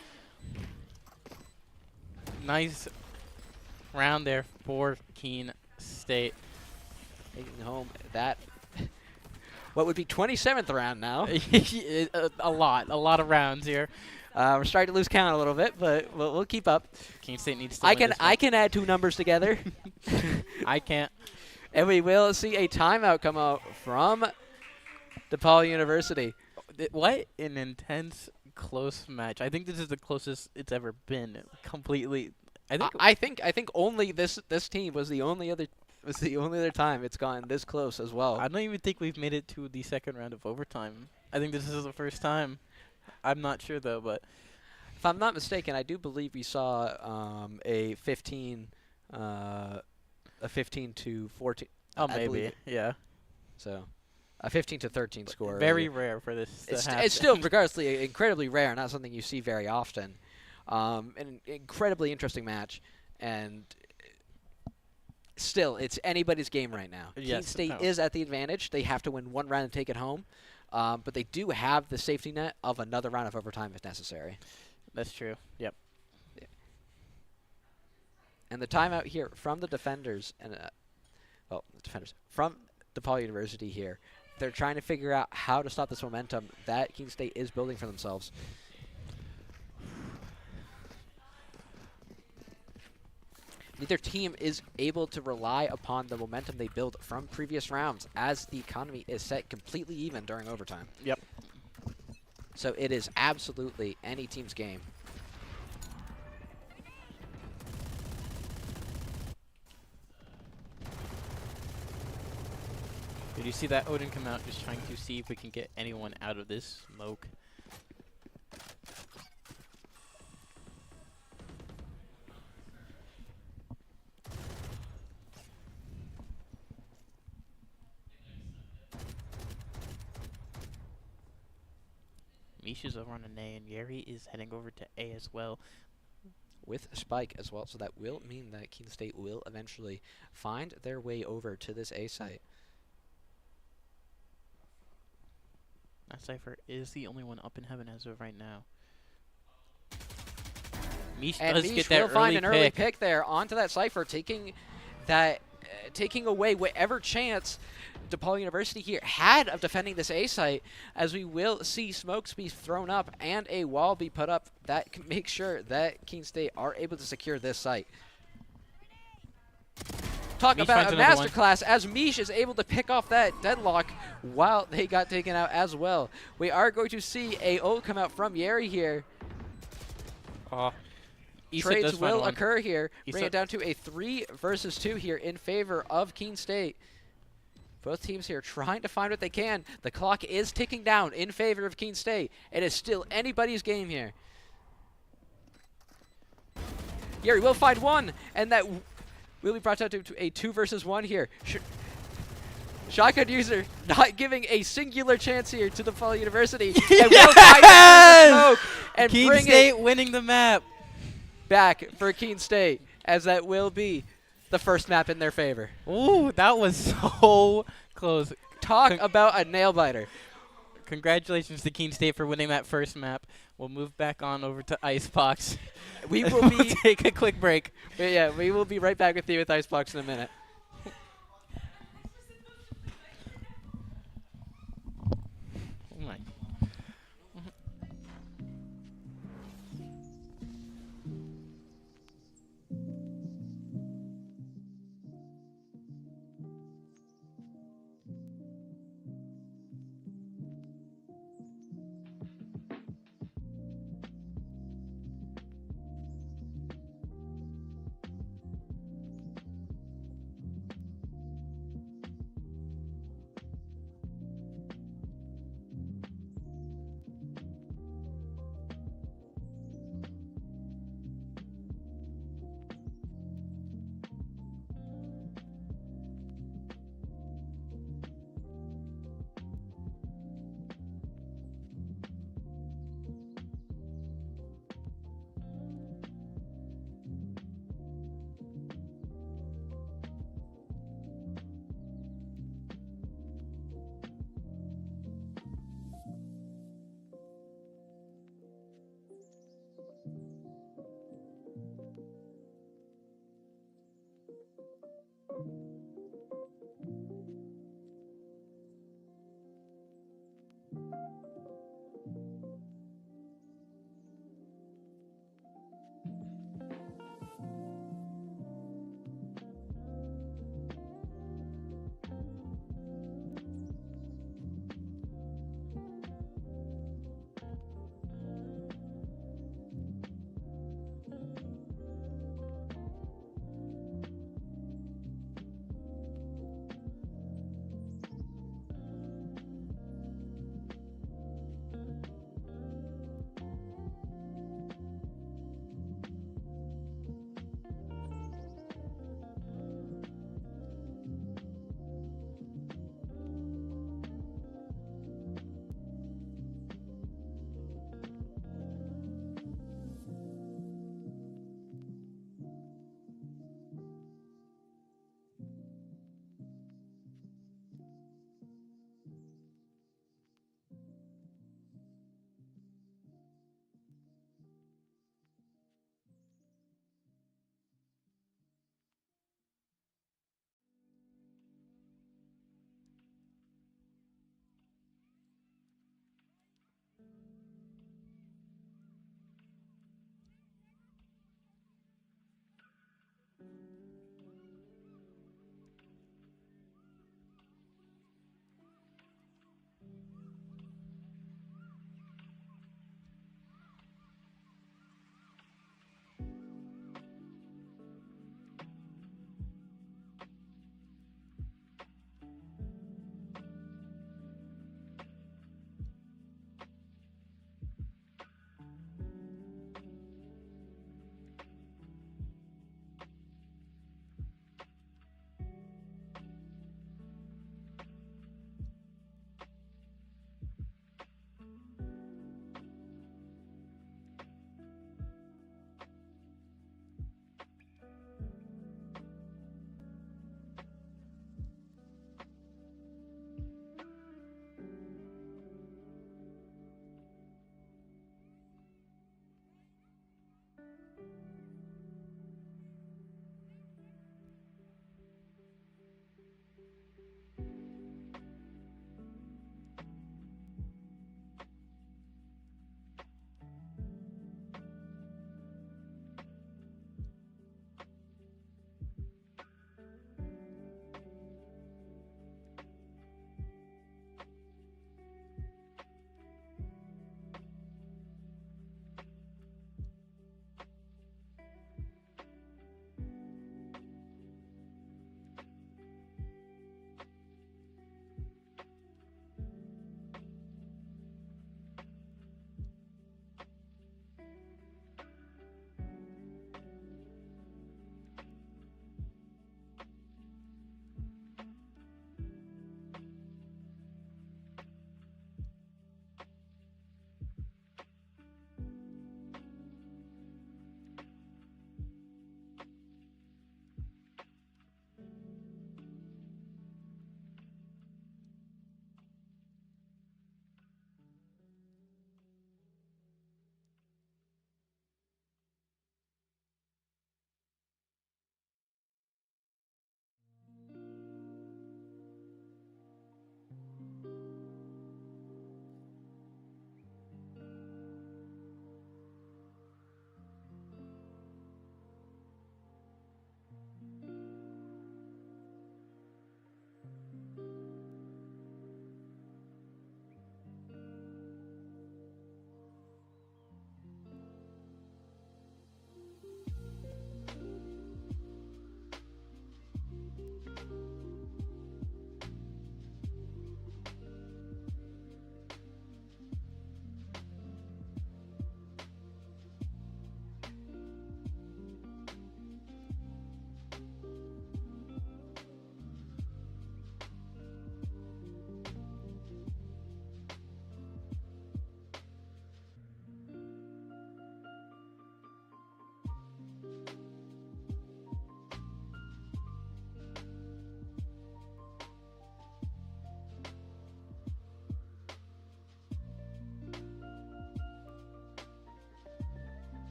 Nice round there for Keene State. Taking home that, what would be 27th round now. a lot of rounds here. We're starting to lose count a little bit, but we'll keep up. Keene State needs to I win this I can add 2 numbers together. I can't. And we will see a timeout come out from DePaul University. What an intense, close match. I think this is the closest it's ever been. Completely. I think only this team was the only other time it's gone this close as well. I don't even think we've made it to the second round of overtime. I think this is the first time. I'm not sure though, but if I'm not mistaken, I do believe we saw a 15 to 14. Oh, maybe, yeah. So, a 15 to 13 score. Very rare for this to happen. It's still regardlessly incredibly rare, not something you see very often. An incredibly interesting match, and still, it's anybody's game right now. Keene State is at the advantage. They have to win 1 round and take it home, but they do have the safety net of another round of overtime if necessary. That's true. Yep. Yeah. And the timeout here from the defenders and the defenders from DePaul University here. They're trying to figure out how to stop this momentum that Keene State is building for themselves. Neither team is able to rely upon the momentum they build from previous rounds, as the economy is set completely even during overtime. Yep. So it is absolutely any team's game. Did you see that Odin come out just trying to see if we can get anyone out of this smoke? Misha's over on an A, and Yeri is heading over to A as well. With Spike as well, so that will mean that Keene State will eventually find their way over to this A site. That Cypher is the only one up in heaven as of right now. Mish does get that will find an early pick. pick there onto that Cypher, taking that, taking away whatever chance DePaul University here had of defending this A site, as we will see smokes be thrown up and a wall be put up that can make sure that Keene State are able to secure this site. Talk Mish about a finds masterclass as Mish is able to pick off that deadlock while they got taken out as well. We are going to see a ult come out from Yeri here. Trades will occur here. Bring it down to a 3 versus 2 here in favor of Keene State. Both teams here trying to find what they can. The clock is ticking down in favor of Keene State. It is still anybody's game here. Yeri will find 1, and that will be brought down to a 2 versus 1 here. Shotgun user not giving a singular chance here to DePaul University. And will find the smoke and Keene State winning the map. Back for Keene State, as that will be the first map in their favor. Ooh, that was so close. Talk about a nail biter. Congratulations to Keene State for winning that first map. We'll move back on over to Icebox. We And will we'll be take a quick break. yeah, we will be right back with you with Icebox in a minute. Oh my.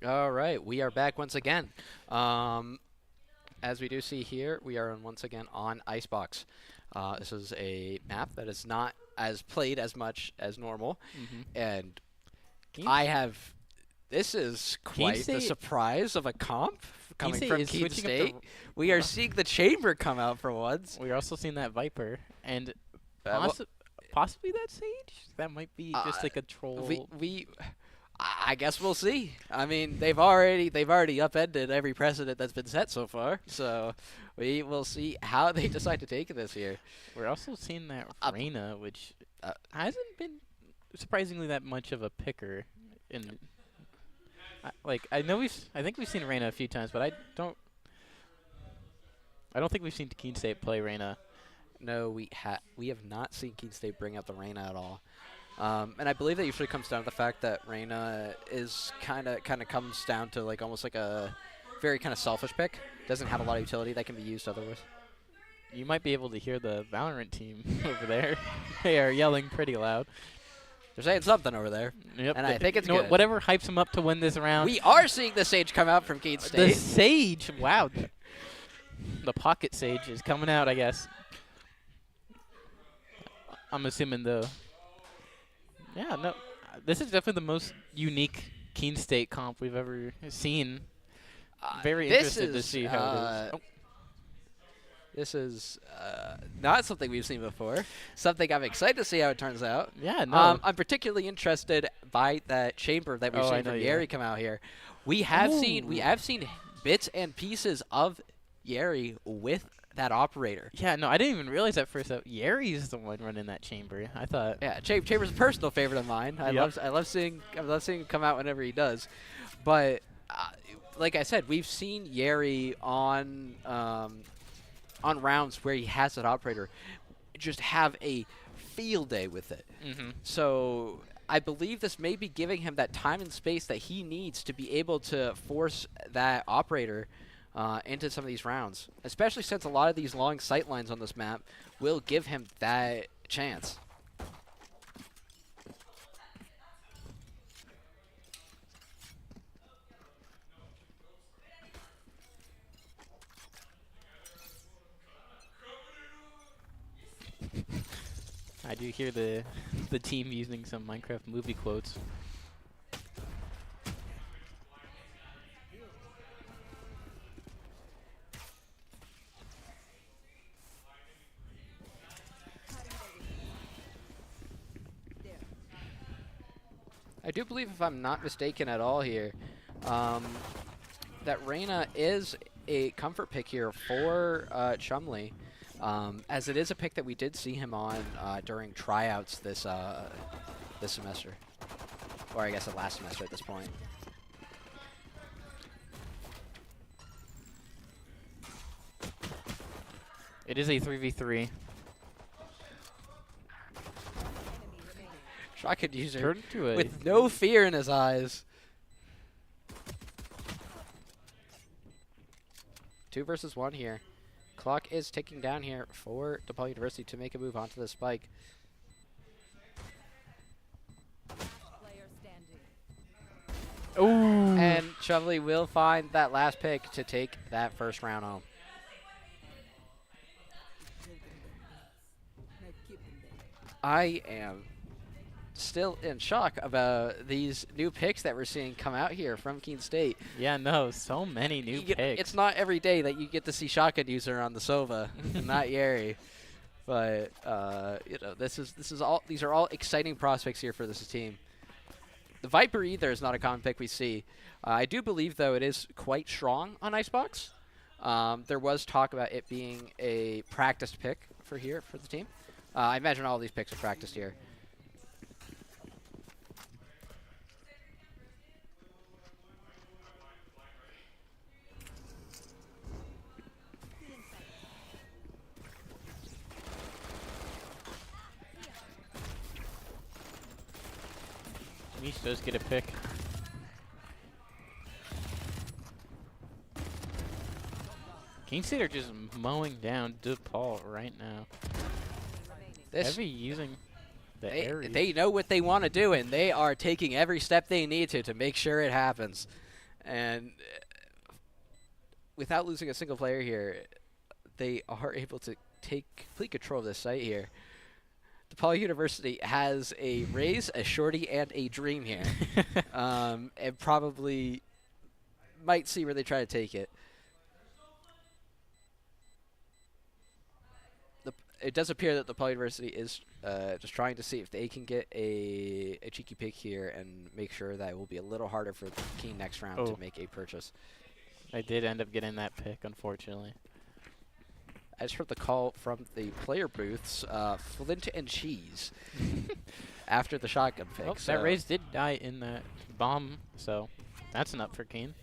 All right, we are back once again. As we do see here, we are once again on Icebox. This is a map that is not as played as much as normal, and I have. This is quite the surprise of a comp coming from Keene State. We are seeing the Chamber come out for once. We're also seeing that Viper and possibly that Sage. That might be just like a troll. I guess we'll see. I mean, they've already upended every precedent that's been set so far. So we will see how they decide to take this here. We're also seeing that Reyna, which hasn't been surprisingly that much of a picker. I think we've seen Reyna a few times, but I don't think we've seen Keene State play Reyna. No, we have not seen Keene State bring out the Reyna at all. And I believe that usually comes down to the fact that Reyna is kind of comes down to like almost like a very kind of selfish pick. Doesn't have a lot of utility that can be used otherwise. You might be able to hear the Valorant team over there. They are yelling pretty loud. They're saying something over there. Yep. And I think it's good. Whatever hypes them up to win this round. We are seeing the Sage come out from Keene State. The Sage, wow. The pocket Sage is coming out, I guess. I'm assuming though. Yeah, no. This is definitely the most unique Keene State comp we've ever seen. Very interested to see how it is. This is not something we've seen before. Something I'm excited to see how it turns out. Yeah, no. I'm particularly interested by that Chamber that we've seen from Yeri come out here. We have seen bits and pieces of Yeri with that operator. Yeah, no, I didn't even realize at first that Yeri's the one running that Chamber. I thought. Yeah, Chamber's a personal favorite of mine. I love seeing him come out whenever he does. But like I said, we've seen Yeri on rounds where he has that operator just have a field day with it. So I believe this may be giving him that time and space that he needs to be able to force that operator into some of these rounds, especially since a lot of these long sight lines on this map will give him that chance. I do hear the team using some Minecraft movie quotes. I do believe, if I'm not mistaken at all here, that Reyna is a comfort pick here for Chumley, as it is a pick that we did see him on during tryouts this semester, or I guess the last semester at this point. It is a 3v3. Shotgun user Turn to with no fear in his eyes. 2 versus 1 here. Clock is ticking down here for DePaul University to make a move onto the spike. Player standing. Oh! And Chumley will find that last pick to take that first round home. I am still in shock about these new picks that we're seeing come out here from Keene State. Yeah, no, so many new picks. It's not every day that you get to see shotgun user on the Sova, not Yeri. But you know, these are all exciting prospects here for this team. The Viper either is not a common pick we see. I do believe though it is quite strong on Icebox. There was talk about it being a practiced pick for the team. I imagine all these picks are practiced here. Niche does get a pick. Keene State are just mowing down DePaul right now. Heavy using the Ares. They know what they want to do, and they are taking every step they need to make sure it happens. And without losing a single player here, they are able to take complete control of this site here. DePaul University has a Raze, a Shorty, and a Dream here. And probably might see where they try to take it. It does appear that DePaul University is just trying to see if they can get a cheeky pick here and make sure that it will be a little harder for Keene next round to make a purchase. I did end up getting that pick, unfortunately. I just heard the call from the player booths, Flint and Cheese, after the shotgun pick. Oh, that Raze did die in that bomb, so that's an up for Keene.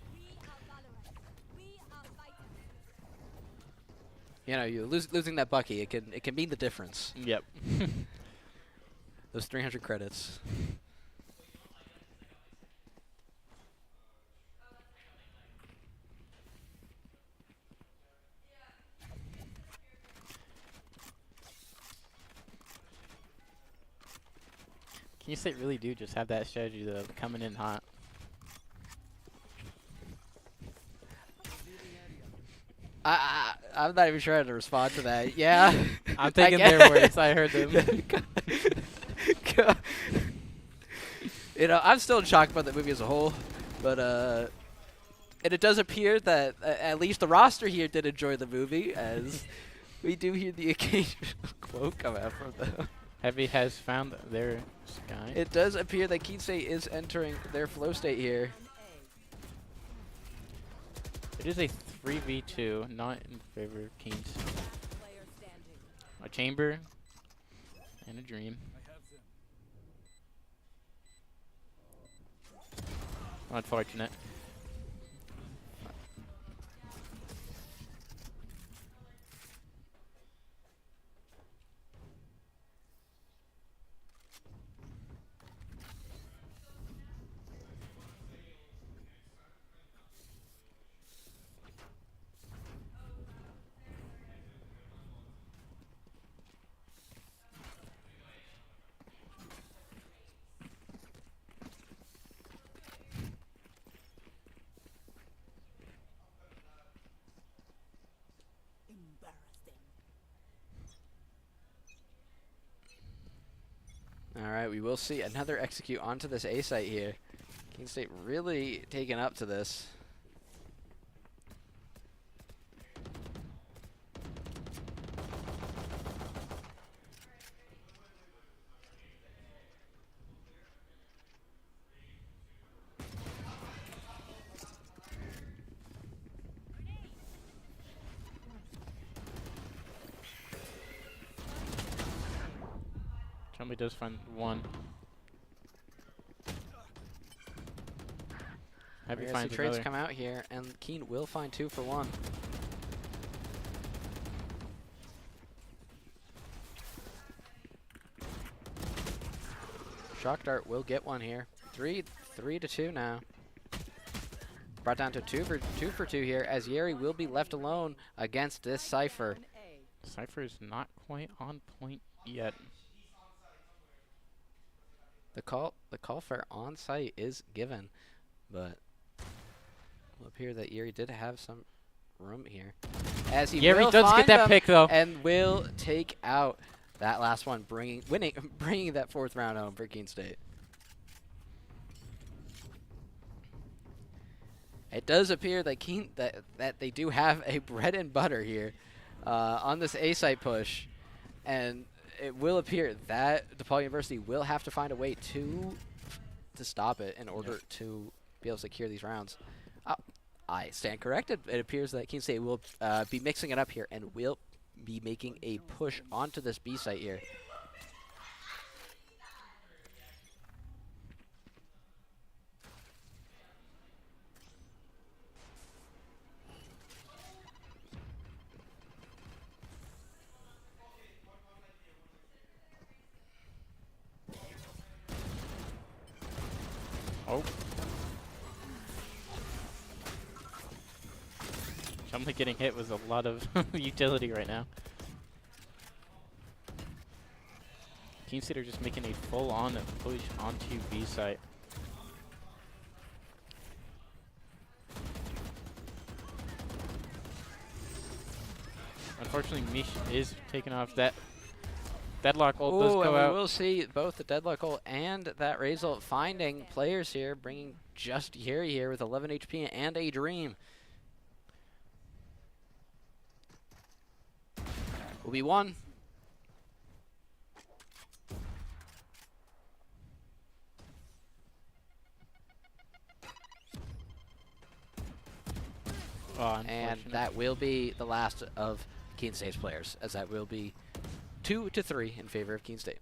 You know, you losing that Bucky, it can mean the difference. Yep. Those 300 credits. Can you say really do just have that strategy of coming in hot? I'm not even sure how to respond to that. Yeah. I'm taking their words. I heard them. You know, I'm still in shock about the movie as a whole, but and it does appear that at least the roster here did enjoy the movie, as we do hear the occasional quote come out from them. Heavy has found their sky. It does appear that Keene State is entering their flow state here. It is a 3v2, not in favor of Keene. A chamber and a dream. Unfortunate. All right, we will see another execute onto this A site here. Keene State really taking up to this. Somebody does find one. Heavy We're gonna see finds trades another. come out here, and Keene will find 2 for 1. Shock Dart will get one here. 3 to 2 now. Brought down to 2 for 2 here, as Yeri will be left alone against this Cypher. Cypher is not quite on point yet. The call for on site is given, but it will appear that Yeri did have some room here. As he Yeri will does find get that them pick though, and will take out that last one, bringing that 4th round home for Keene State. It does appear that that they do have a bread and butter here on this A site push, and it will appear that DePaul University will have to find a way to stop it in order to be able to secure these rounds. I stand corrected. It appears that Keene State will be mixing it up here and will be making a push onto this B site here. oh. Somebody getting hit was a lot of utility right now. Keene State are just making a full-on push onto B site. Unfortunately, Mish is taking off. That Deadlock ult does Ooh, go and out. we will see both the Deadlock ult and that Raze ult finding players here, bringing just Yuri here with 11 HP and a Dream. Will be one. Oh, And unfortunate. that will be the last of Keene State's players, as that will be 2-3 in favor of Keene State.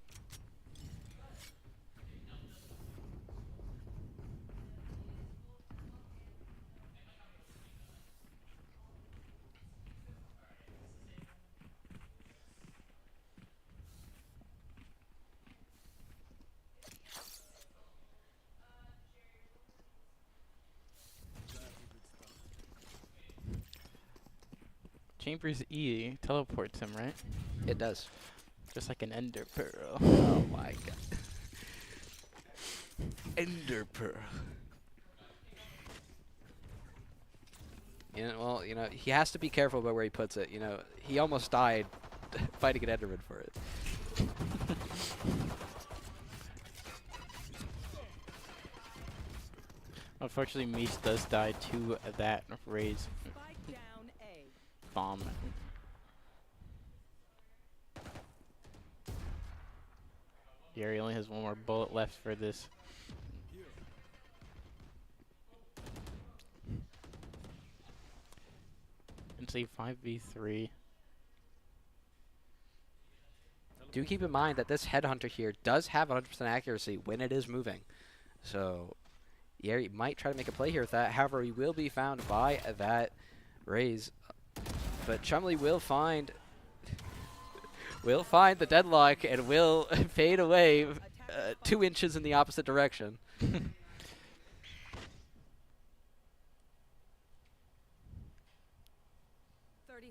Chambers E teleports him, right? It does. Just like an Ender Pearl. Oh my god. Ender Pearl. Well, he has to be careful about where he puts it. He almost died fighting an Enderman for it. Unfortunately, Mish does die to that Raze Spike down A. bomb. Yuri only has one more bullet left for this. And say 5v3. Do keep in mind that this Headhunter here does have 100% accuracy when it is moving. So, Yuri might try to make a play here with that. However, he will be found by that Raze. But Chumley will find the Deadlock and will fade away 2 inches in the opposite direction. 30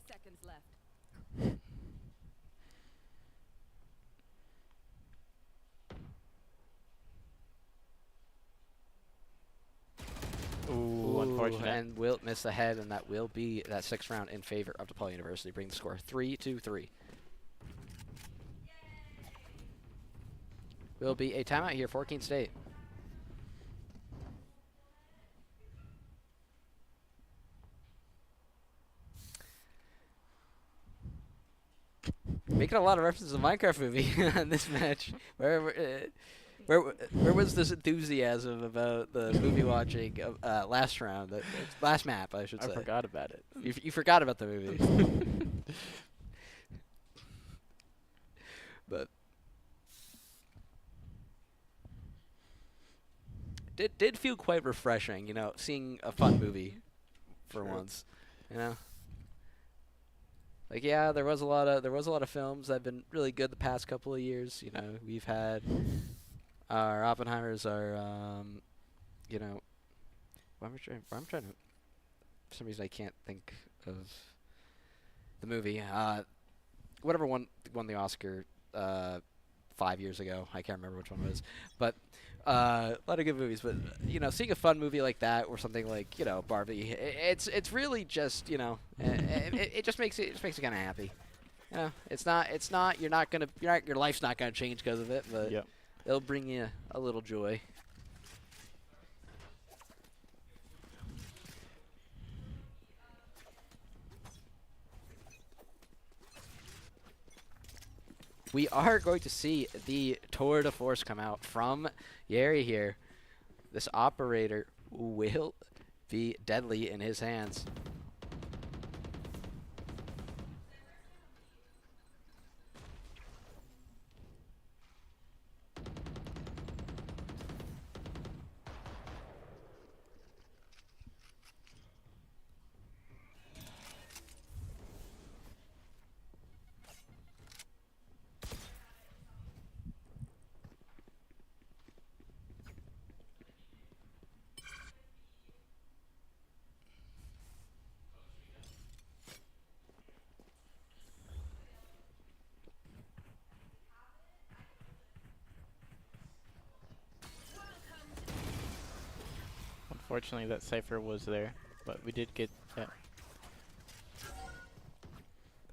seconds left. Ooh, unfortunate. And will miss the head, and that will be that 6th round in favor of DePaul University, bringing the score 3-3. Will be a timeout here for Keene State. Making a lot of references to the Minecraft movie in this match. Where was this enthusiasm about the movie watching last round? Last map, I should say. I forgot about it. You forgot about the movie. But did feel quite refreshing, seeing a fun movie for once. Like, yeah, there was a lot of films that have been really good the past couple of years. We've had our Oppenheimers, our I'm trying to, for some reason I can't think of the movie. Whatever won the Oscar 5 years ago. I can't remember which one it was, but a lot of good movies. But seeing a fun movie like that or something like Barbie, it's really just it just makes it kind of happy. Your life's not gonna change because of it, but Yep. it'll bring you a little joy. We are going to see the tour de force come out from Yuri here. This operator will be deadly in his hands. Unfortunately, that Cypher was there, but we did get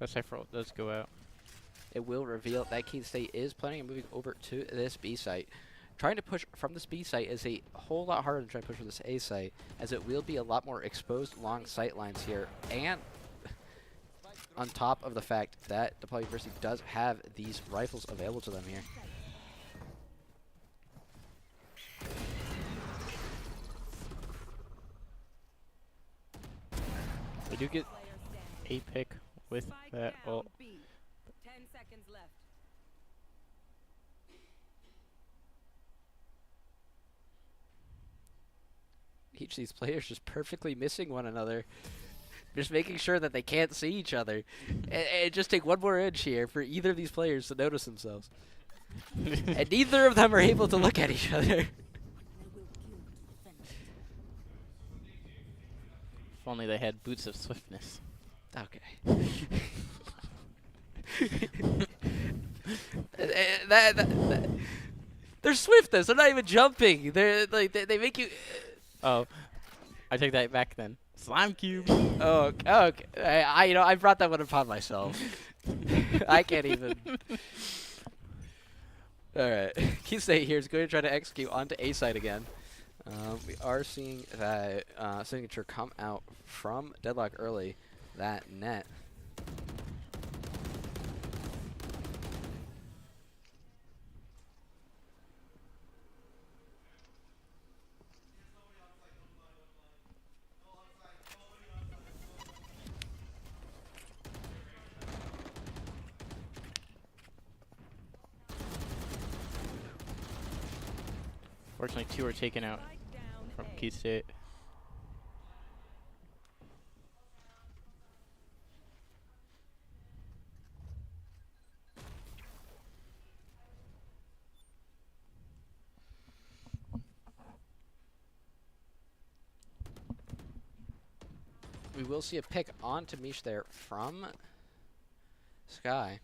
that That Cypher ult does go out. It will reveal that Keene State is planning on moving over to this B site. Trying to push from this B site is a whole lot harder than trying to push from this A site, as it will be a lot more exposed long sight lines here, and on top of the fact that DePaul University does have these rifles available to them here. We do get Player standing. a pick with Spike that down ult. B. 10 seconds left. Each of these players just perfectly missing one another. Just making sure that they can't see each other. And just take one more edge here for either of these players to notice themselves. And neither of them are able to look at each other. If only they had boots of swiftness. Okay. that, they're swiftness. They're not even jumping. They're like they make you. Oh, I take that back then. Slime cube. Oh, okay. I brought that one upon myself. I can't even. All right. Keene State here is going to try to execute onto A side again. We are seeing that signature come out from Deadlock early. That net. Fortunately, 2 are taken out Spike down from A. Keene State. We will see a pick on to Mish there from Sky.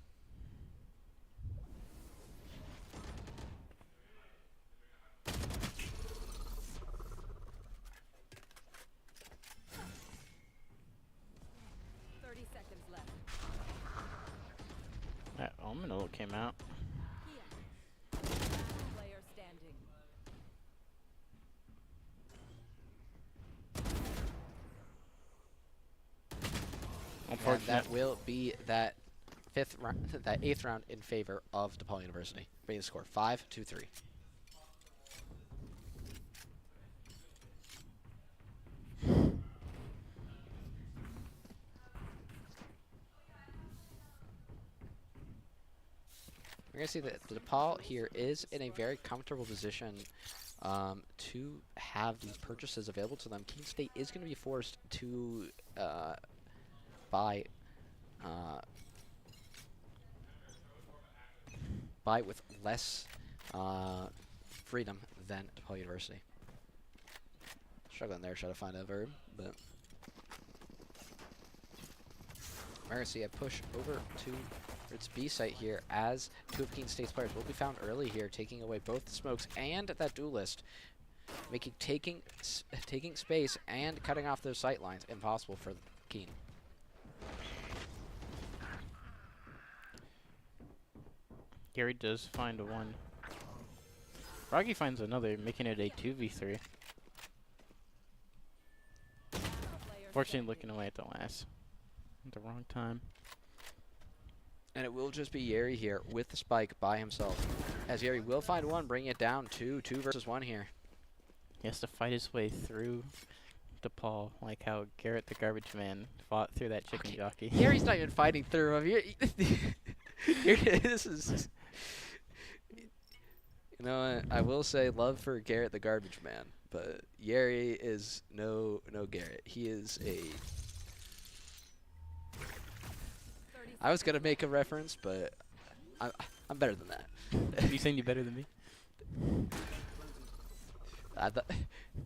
That Omen ult came out. Player standing. And Unfortunate. that will be that that 8th round in favor of DePaul University. Bringing the score 5-3. We're going to see that DePaul here is in a very comfortable position to have these purchases available to them. Keene State is going to be forced to buy with less freedom than DePaul University. Struggling there, trying to find a verb, but we're going to see a push over to its B site here as 2 of Keene State's players will be found early here, taking away both the smokes and that duelist, making taking space and cutting off those sight lines impossible for Keene. Gary does find a 1. Froggy finds another, making it a 2v3. Player Fortunately, standing. looking away at the wrong time. And it will just be Yeri here with the spike by himself. As Yeri will find one, bringing it down to 2 versus 1 here. He has to fight his way through DePaul, like how Garrett the Garbage Man fought through that chicken Okay. jockey. Yeri's not even fighting through him. This is... You know, I will say love for Garrett the Garbage Man, but Yeri is no Garrett. He is a... 30 I was gonna make a reference, but I'm better than that. You saying you better than me?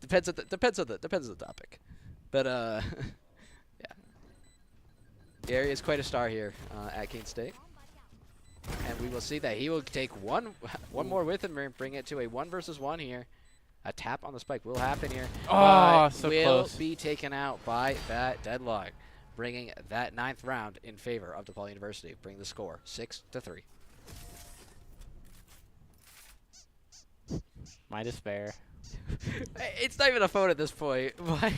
Depends on the topic, but yeah. Gary is quite a star here at Keene State, and we will see that he will take one more with him and bring it to a 1 versus 1 here. A tap on the spike will happen here. Oh, but so will close. be taken out by that Deadlock, bringing that 9th round in favor of DePaul University. Bring the score 6-3. My despair. It's not even a phone at this point. Why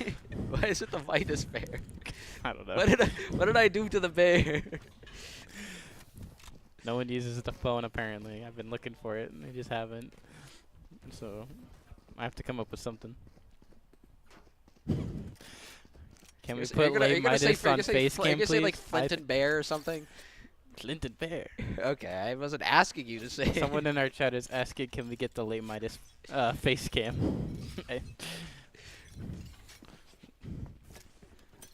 is it the my despair? I don't know. What did I do to the bear? No one uses the phone apparently. I've been looking for it and they just haven't. So I have to come up with something. Can we put Late Midas on face cam, please? Say like Clinton Bear or something? Clinton Bear. Okay, I wasn't asking you to say. Someone in our chat is asking, can we get the Late Midas face cam?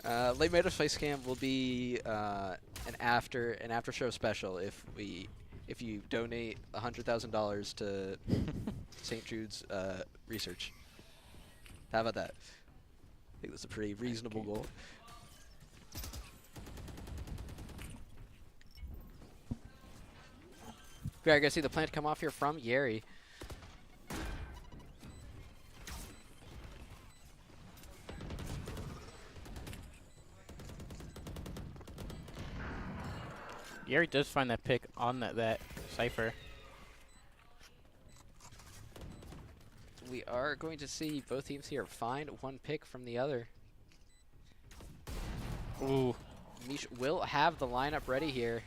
Late Midas face cam will be an after show special if you donate $100,000 to St. Jude's research. How about that? I think that's a pretty reasonable goal. We are going to see the plant come off here from Yeri. Yeri does find that pick on that Cypher. We are going to see both teams here find one pick from the other. Ooh. Mish will have the lineup ready here.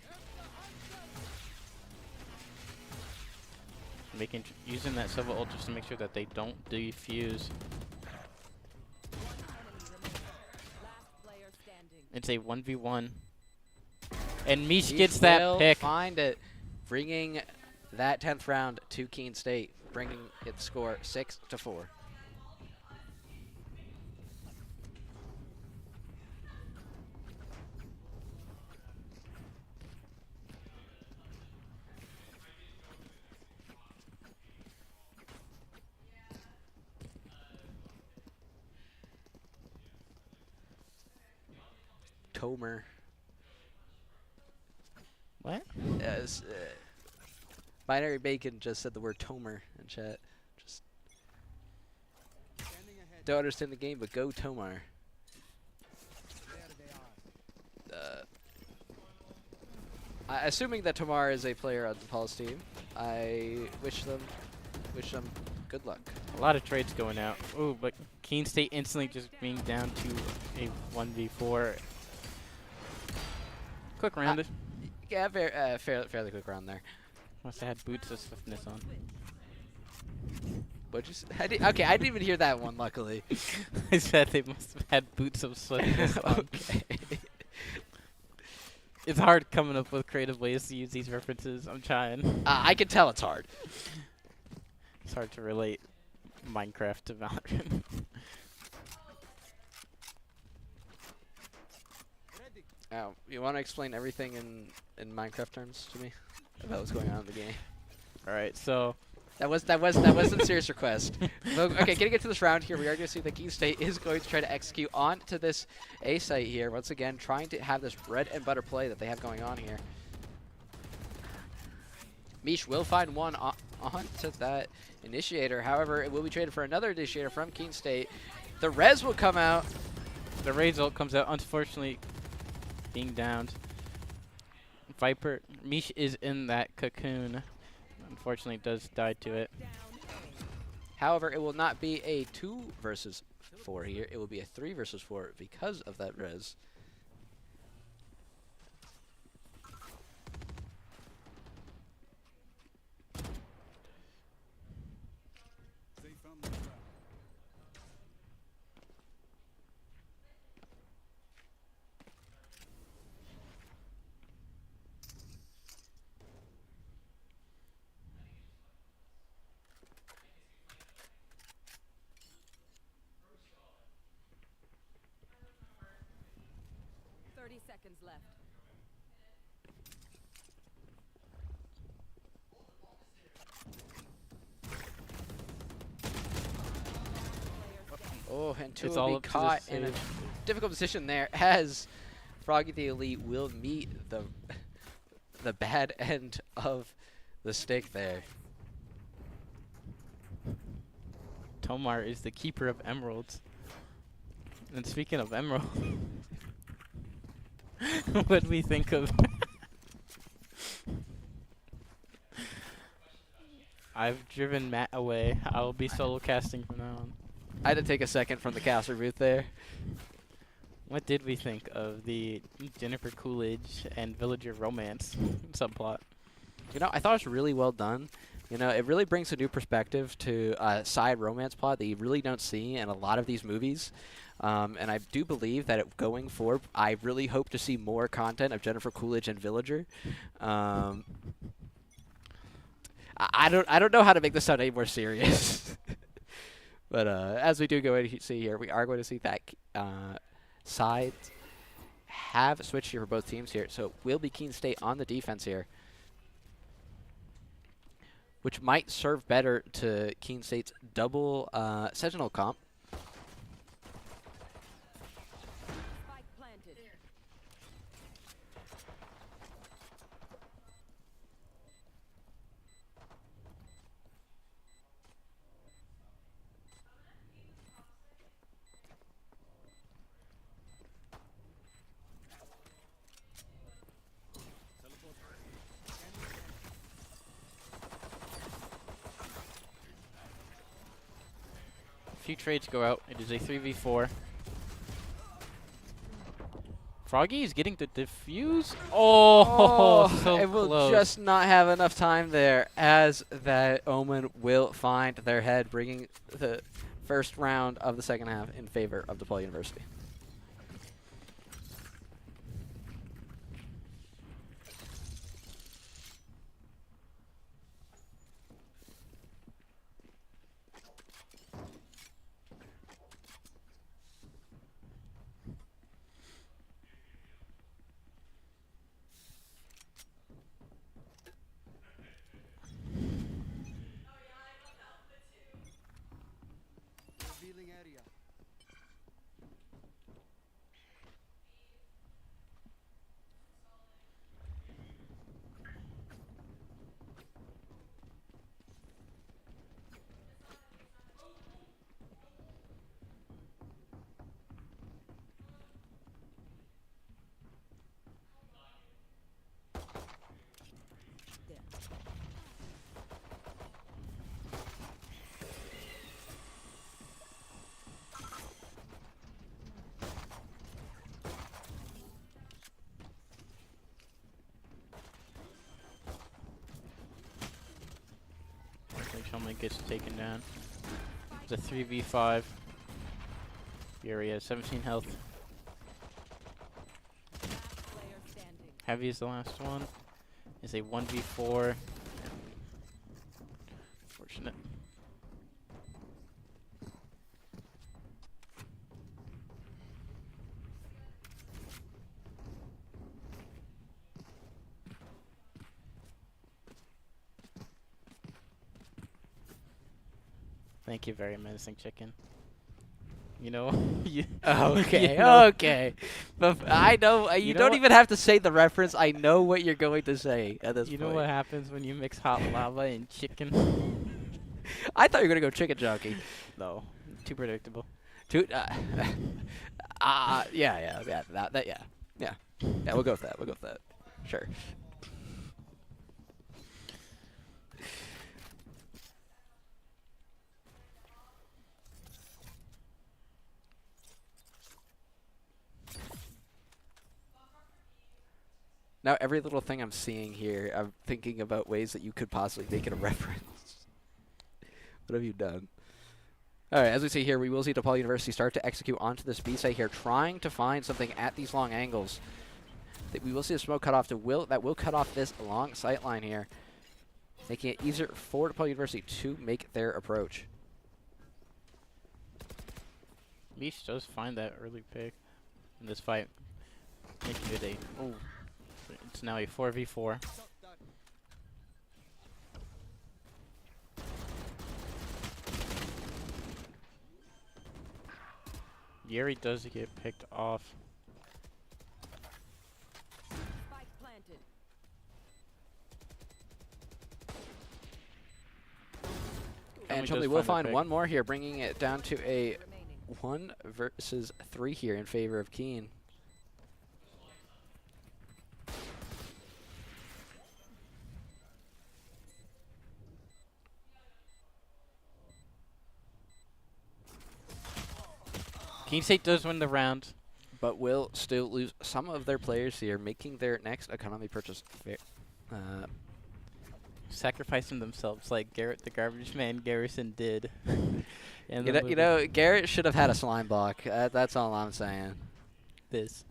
Using that Silva ult just to make sure that they don't defuse. It's a 1v1. And Mish gets that pick. Find it. Bringing that 10th round to Keene State. Bringing it score 6-4. Tomer. What? Yes. Binary Bacon just said the word Tomer in chat. Just don't understand the game, but go Tomar. Assuming that Tomar is a player on DePaul's team, I wish them good luck. A lot of trades going out. Ooh, but Keene State instantly just being down to a 1v4. Quick round. Yeah, fairly quick round there. Must have had boots of swiftness on. What'd you say? Okay, I didn't even hear that one, luckily. I said they must have had boots of swiftness on. Okay. It's hard coming up with creative ways to use these references. I'm trying. I can tell it's hard. It's hard to relate Minecraft to Valorant. Oh, you want to explain everything in Minecraft terms to me about what's going on in the game? All right, so that was a serious request. Okay, getting into this round here, we are going to see that Keene State is going to try to execute onto this A site here. Once again, trying to have this bread and butter play that they have going on here. Mish will find one onto that initiator. However, it will be traded for another initiator from Keene State. The res will come out. The result comes out, unfortunately, being downed. Viper, Mish is in that cocoon. Unfortunately, does die to it. However, it will not be a 2 versus 4 here. It will be a 3 versus 4 because of that res. Seconds left. Oh, and two It's will all be up to caught the in a save. difficult position there as Froggy the Elite will meet the bad end of the stick there. Tomar is the keeper of emeralds. And speaking of emerald, what we think of. I've driven Matt away. I'll be solo casting from now on. I had to take a second from the caster booth there. What did we think of the Jennifer Coolidge and Villager romance subplot? You know, I thought it was really well done. You know, it really brings a new perspective to a side romance plot that you really don't see in a lot of these movies. And I do believe that going forward, I really hope to see more content of Jennifer Coolidge and Villager. I don't know how to make this sound any more serious. But as we do go and see here, we are going to see that sides have switched here for both teams here. So it will be Keene State on the defense here, which might serve better to Keene State's double Sentinel comp. Spike planted. Few trades go out. It is a 3v4. Froggy is getting the defuse. Oh, so it will close. just not have enough time there, as that Omen will find their head, bringing the first round of the second half in favor of DePaul University. Revealing area. Helmet gets taken down. It's a 3v5. Fury has 17 health. Last player standing. Heavy is the last one. It's a 1v4. Fortunate. Thank you very menacing chicken. You know, you Okay, you know- okay. But I know you, You know don't what- even have to say the reference. I know what you're going to say at this You point. know what happens when you mix hot lava and chicken? I thought you were gonna go chicken junkie. No, too predictable. Yeah, yeah. We'll go with that. We'll go with that. Sure. Now, every little thing I'm seeing here, I'm thinking about ways that you could possibly make it a reference. What have you done? All right, as we see here, we will see DePaul University start to execute onto this B site here, trying to find something at these long angles. We will see the smoke cut off that will cut off this long sight line here, making it easier for DePaul University to make their approach. Leash does find that early pick in this fight, making it a it's now a 4v4. Yuri does get picked off. Spike planted. And Chumley Chumley does will find find the pick. one more here, bringing it down to a Remaining. 1 versus 3 here in favor of Keene. Keene State does win the round. but will still lose some of their players here, making their next economy purchase Sacrificing themselves like Garrett the Garbage Man Garrison did. in you the know, movie. Garrett should have had a slime block. That's all I'm saying. This.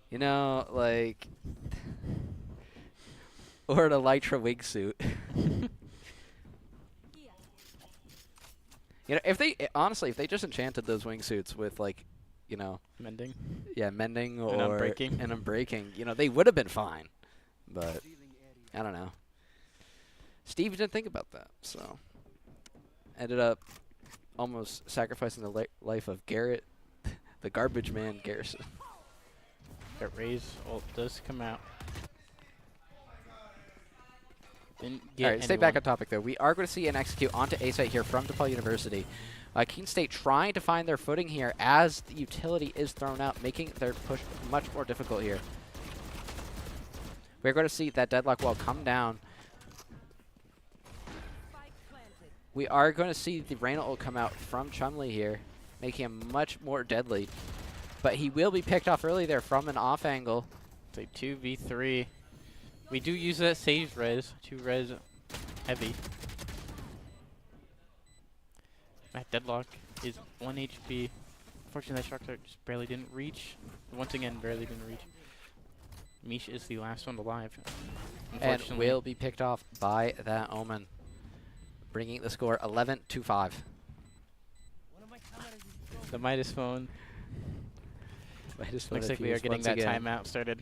You know, like, or an Elytra wingsuit. You know, if they honestly, if they just enchanted those wingsuits with like, you know, Mending. yeah, mending or unbreaking. and unbreaking, you know, they would have been fine. But I don't know. Steve didn't think about that, so ended up almost sacrificing the life of Garrett, the Garbage Man Garrison. That Raze ult does come out. Didn't get All right, stay anyone. back on topic though. We are going to see an execute onto A site here from DePaul University. Keene State trying to find their footing here as the utility is thrown out, making their push much more difficult here. We're going to see that deadlock wall come down. Spike planted. We are going to see the Reyna ult come out from Chumley here, making him much more deadly. But he will be picked off early there from an off angle. It's a 2v3. We do use that save res. 2 res heavy. That deadlock is 1 HP. Unfortunately, that shock dart just barely didn't reach. Once again, barely didn't reach. Mish is the last one alive. And will be picked off by that Omen, bringing the score 11-5. The Midas phone. Looks Looks like we are getting that timeout started.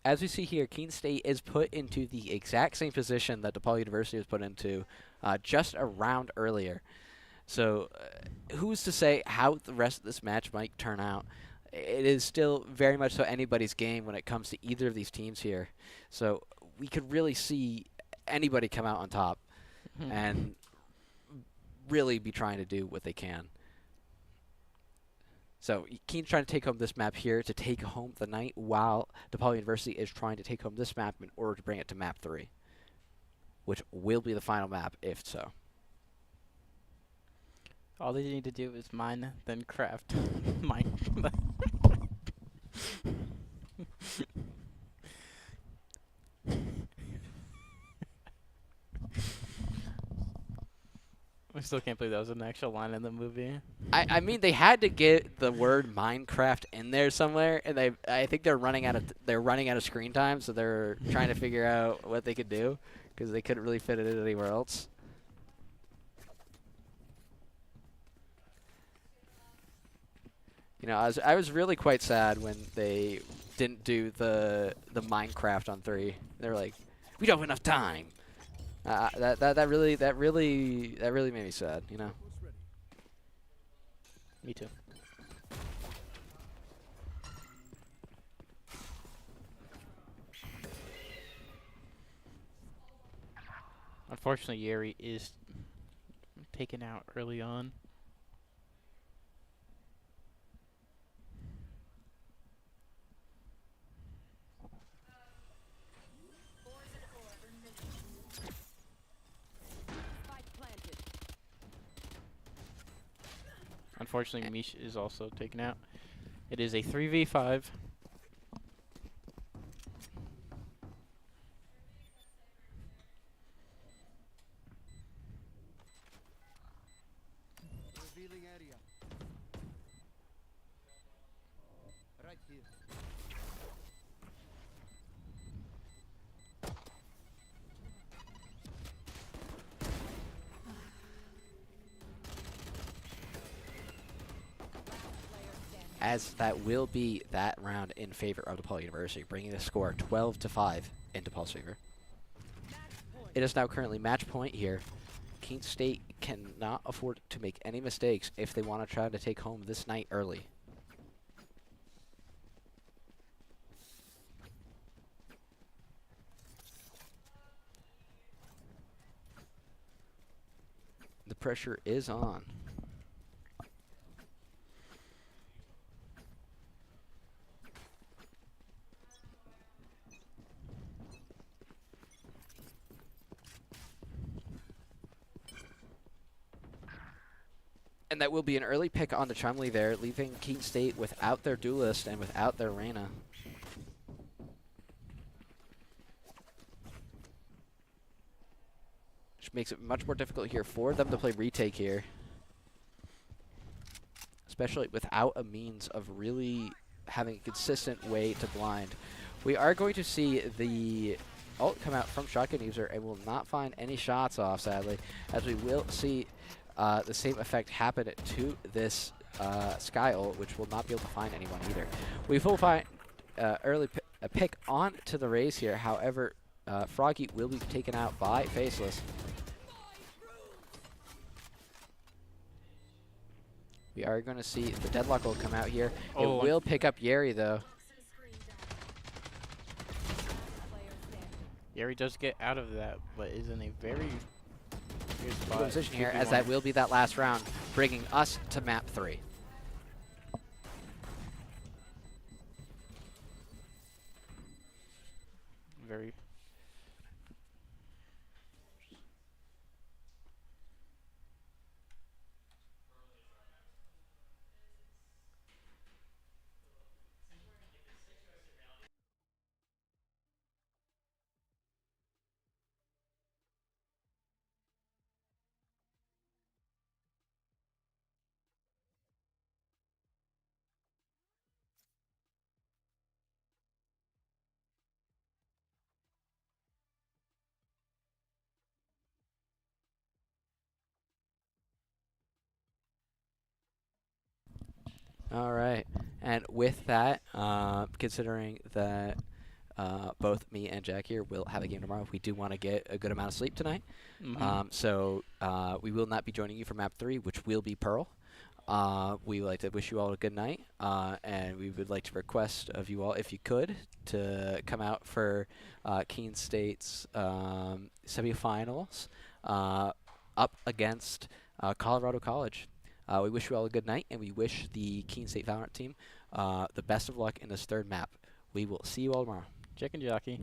As we see here, Keene State is put into the exact same position that DePaul University was put into just a round earlier. So who's to say how the rest of this match might turn out? It is still very much so anybody's game when it comes to either of these teams here. So we could really see anybody come out on top and really be trying to do what they can. So Keene's trying to take home this map here to take home the night, while DePaul University is trying to take home this map in order to bring it to map 3, which will be the final map if so. All they need to do is mine, then craft. Mine. I still can't believe that was an actual line in the movie. I mean, they had to get the word Minecraft in there somewhere, and I think they're running out of screen time, so they're trying to figure out what they could do because they couldn't really fit it in anywhere else. You know, I was really quite sad when they didn't do the Minecraft on 3. They were like, we don't have enough time. That really made me sad, you know. Me too. Unfortunately, Yeri is taken out early on. Spike planted. Unfortunately, Mish is also taken out. It is a 3v5. Revealing area. Right here. As that will be that round in favor of DePaul University, bringing the score 12-5 in DePaul's favor. It is now currently match point here. Keene State cannot afford to make any mistakes if they want to try to take home this night early. The pressure is on. And that will be an early pick on the Chumley there, leaving Keene State without their duelist and without their Reyna. Which makes it much more difficult here for them to play retake here. Especially without a means of really having a consistent way to blind. We are going to see the ult come out from Shotgun User and will not find any shots off, sadly, as we will see the same effect happen to this Sky ult, which will not be able to find anyone either. We will find a pick on to the Raze here. However, Froggy will be taken out by Faceless. We are going to see the Deadlock will come out here. Oh, It will pick up Yeri, though. Player standing. Yeri does get out of that, but is in a very weird spot. Good position here, 2v1. as that will be that last round, bringing us to map 3. Very. All right. And with that, considering that both me and Jack here will have a game tomorrow, we do want to get a good amount of sleep tonight. So we will not be joining you for map 3, which will be Pearl. We would like to wish you all a good night, and we would like to request of you all, if you could, to come out for Keene State's semifinals up against Colorado College. We wish you all a good night, and we wish the Keene State Valorant team the best of luck in this 3rd map. We will see you all tomorrow. Jack and Jockey.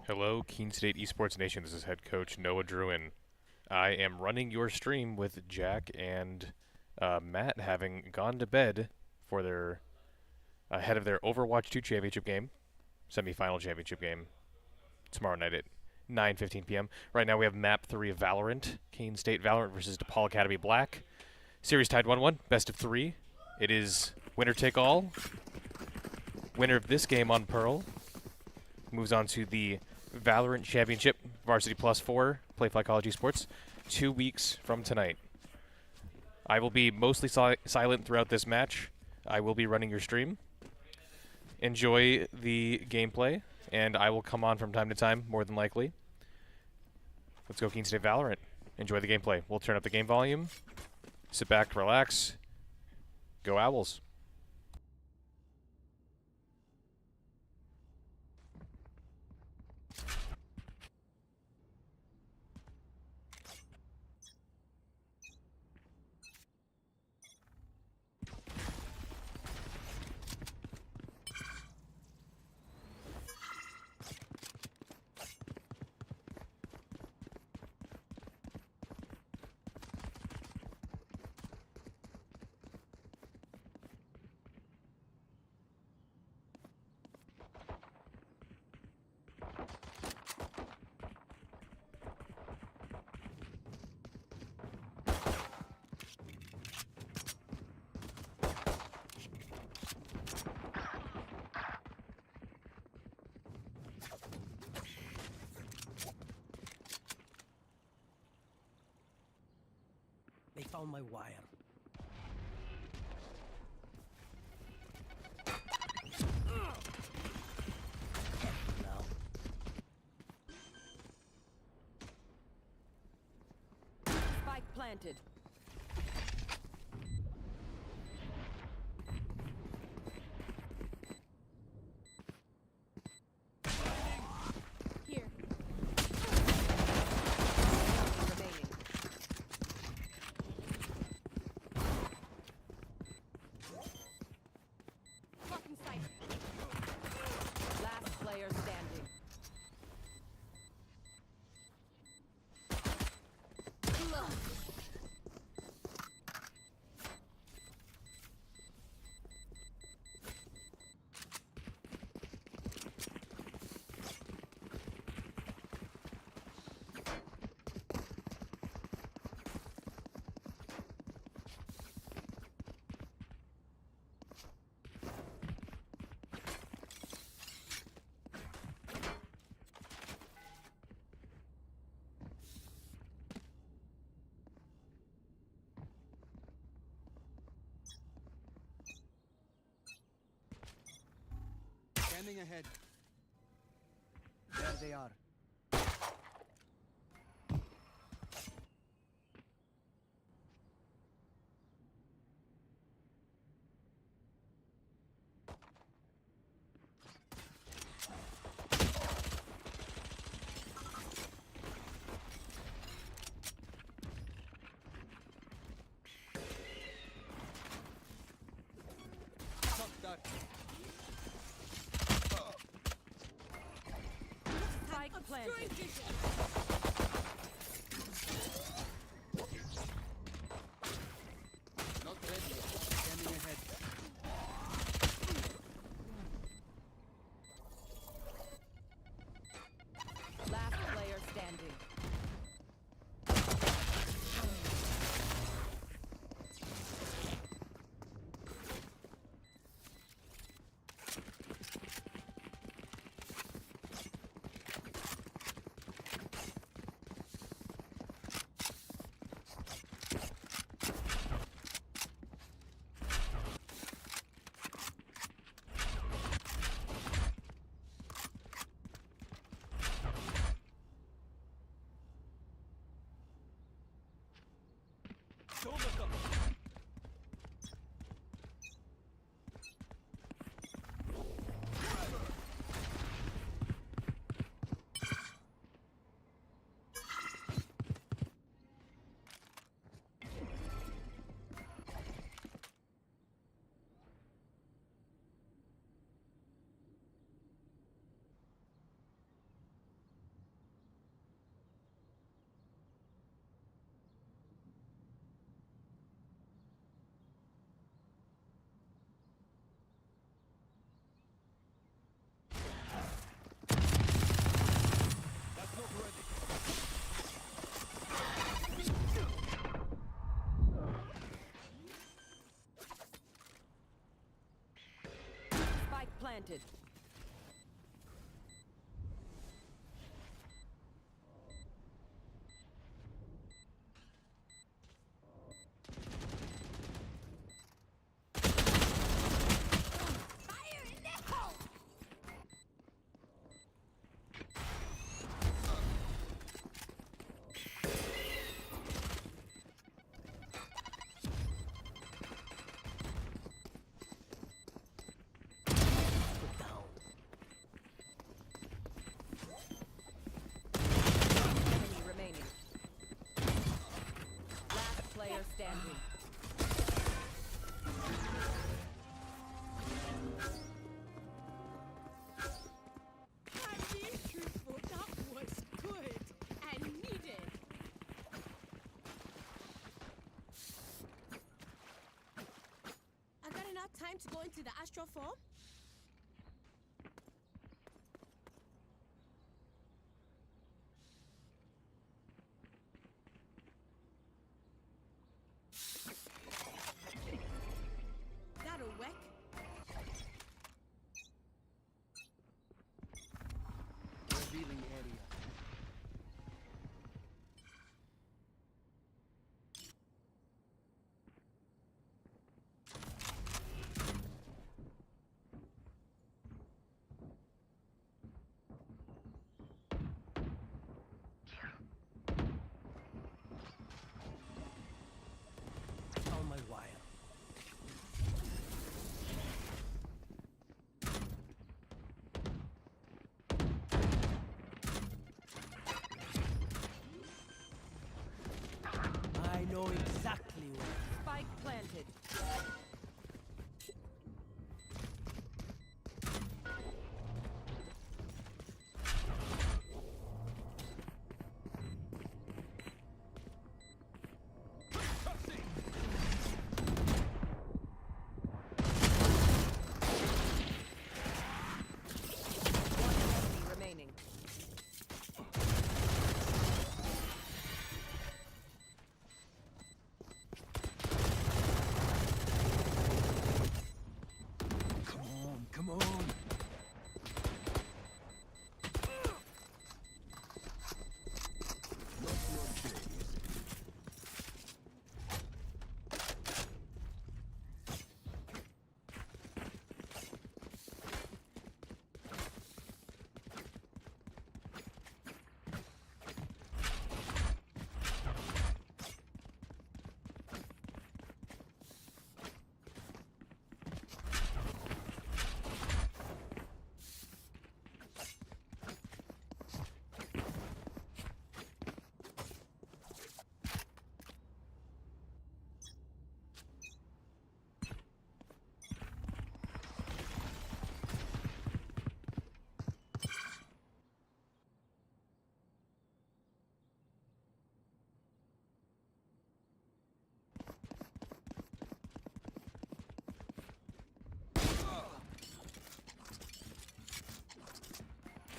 Hello, Keene State Esports Nation. This is head coach Noah Druin. I am running your stream with Jack and Matt having gone to bed for their ahead of their Overwatch 2 championship game, semifinal championship game tomorrow night at 9:15 p.m. Right now we have map 3 of Valorant, Keene State Valorant versus DePaul Academy Black. Series tied 1-1, best of 3. It is winner take all. Winner of this game on Pearl moves on to the Valorant Championship, Varsity +4, Playfly College Esports, 2 weeks from tonight. I will be mostly silent throughout this match. I will be running your stream. Enjoy the gameplay, and I will come on from time to time, more than likely. Let's go Keene State Valorant. Enjoy the gameplay. We'll turn up the game volume. Sit back, relax. Go Owls. They found my wire. Now. Spike planted. Here. Remaining. Fucking sight. Last player standing. Scanning ahead. There they are. Shot that. Spike planted. Not ready yet. Scanning ahead. Last player standing. planted. Fire in the hole! Enemy remaining. Last player standing. I'm being truthful. That was good and needed. I got enough time to go into the astral form? That'll work. Revealing area. On my wire. I know exactly where. Spike planted. One enemy remaining. Come on. Not your days.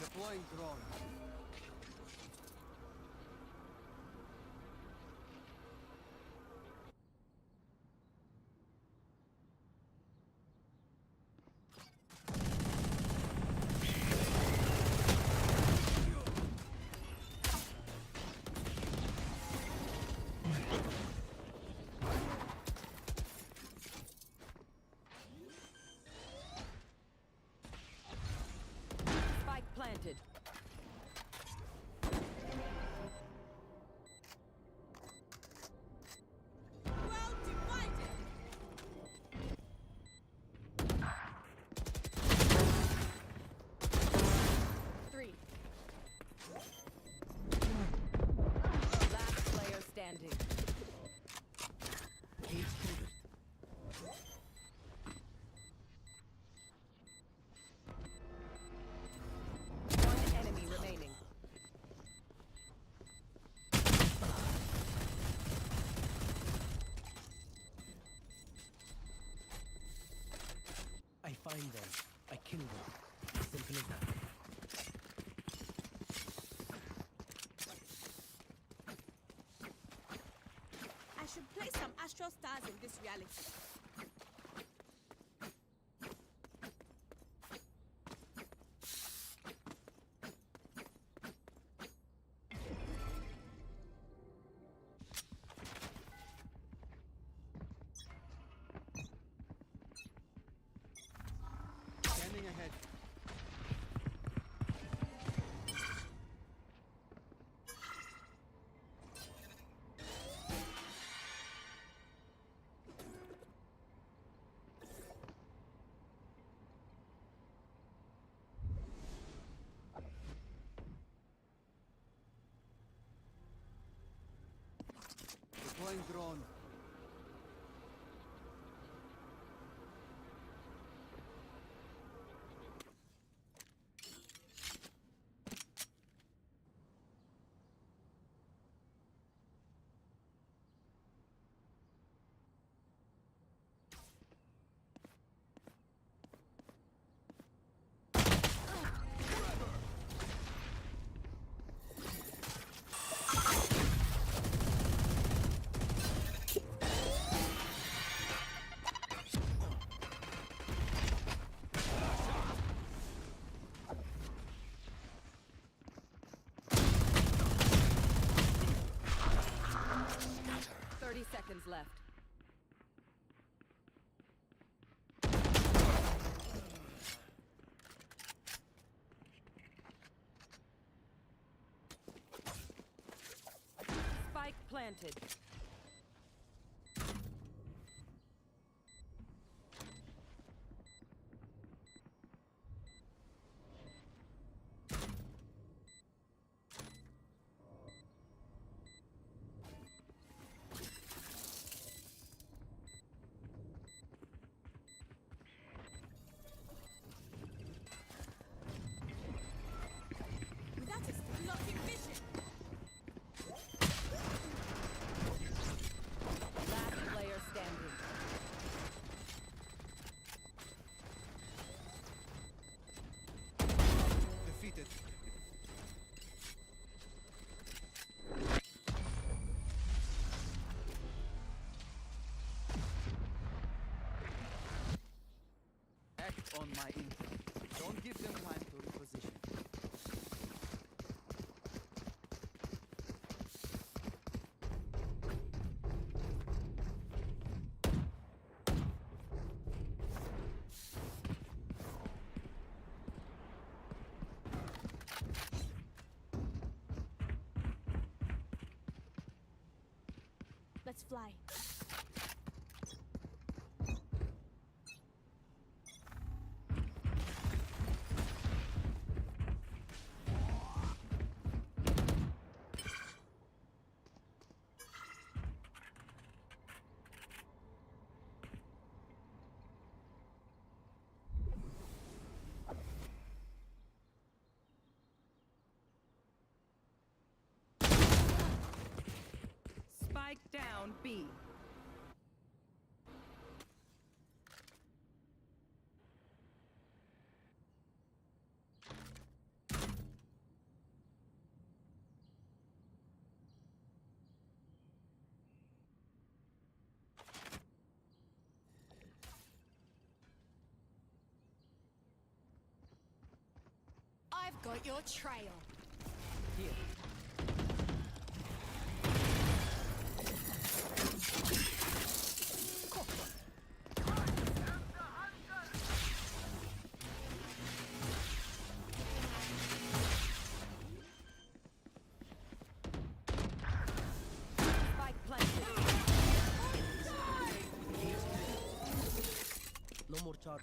Deploying drone. Spike planted. Well divided. Three. Last player standing. Cage triggered. One enemy remaining. I find them. I kill them. Simple as that. I should play some astral stars in this reality. Deploying drone. Seconds left. Spike planted. That is blocking vision. Last player standing. Defeated. Act on my intel. Don't give them time to reposition. Let's fly. Spike down B. I've got your trail. Here. Spike planted. No more charge.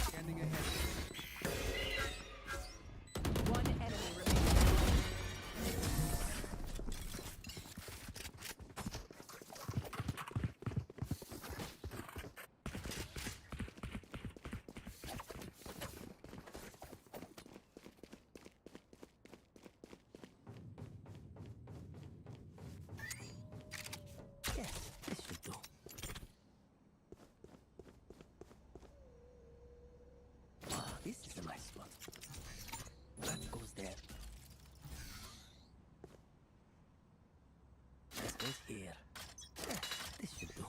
Scanning ahead. One enemy remaining. Yes, this should do. Ah, this is a nice spot. That goes there. This goes here. Yes, this should do.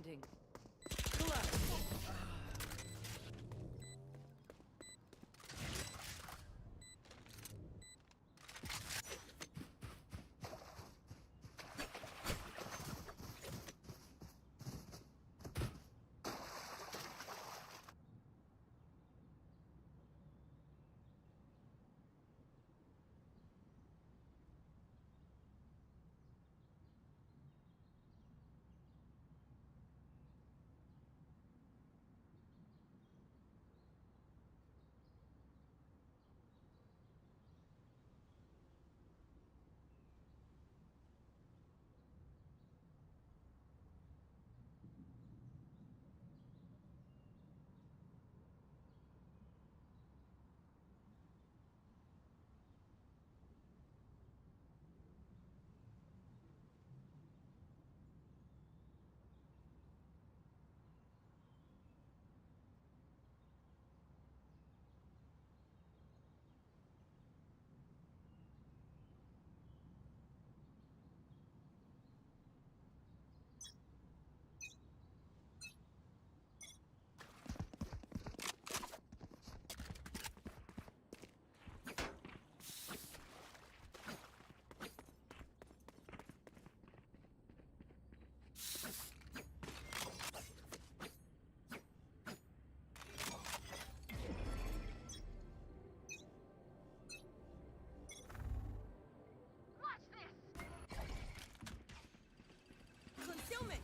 standing. Concealment.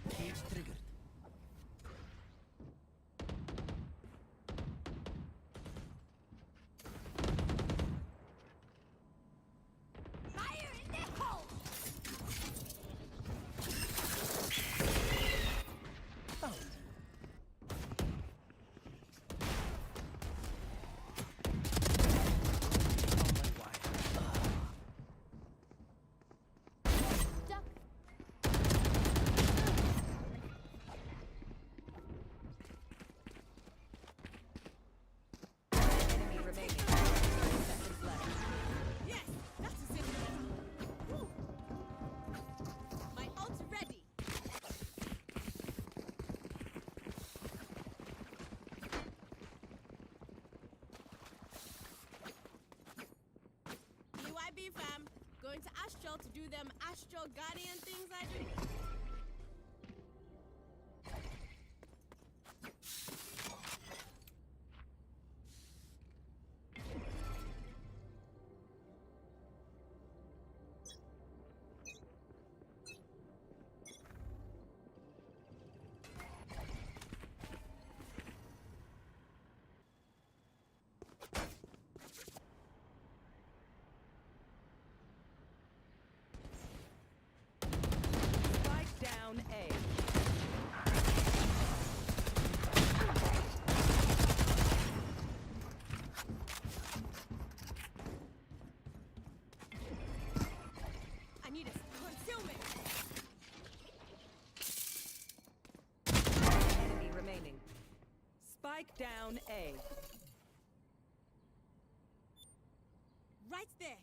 Cage triggered. Fire in the hole. Duck. Enemy remaining. 30 seconds left. Yes, that is it. Woo. My ult ready. BYB fam, going to Astral to do them Astral Guardian things I do. Spike down A. I need a concealment. Enemy remaining. Spike down A. Right there.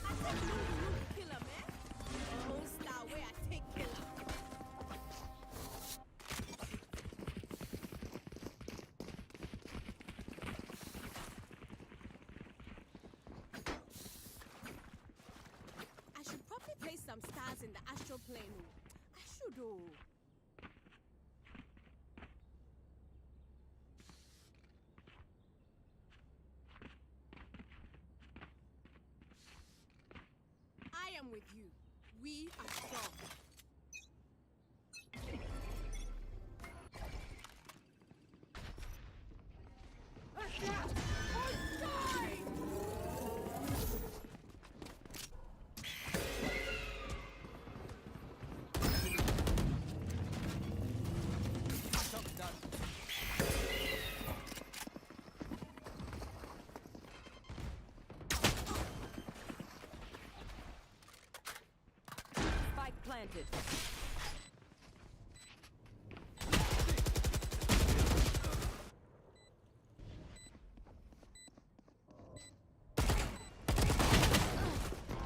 I take Lungu killer, man. Oh, star where I take killer. I should probably place some stars in the astral plane. I should. Oh. I am with you. We are strong. planted.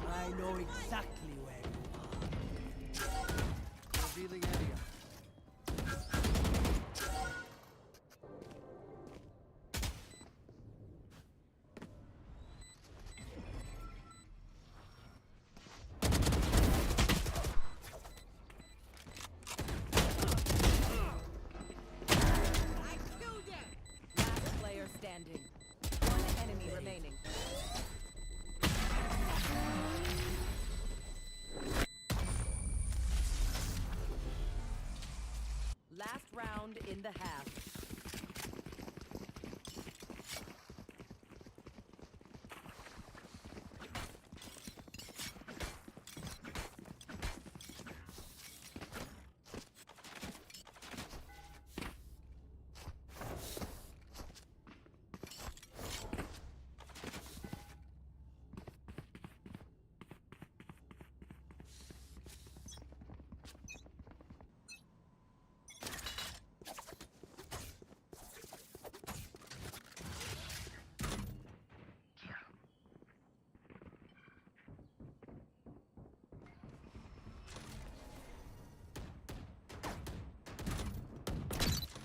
I know exactly where you are. Revealing area. I killed them. Last player standing. One enemy remaining. Last round in the half.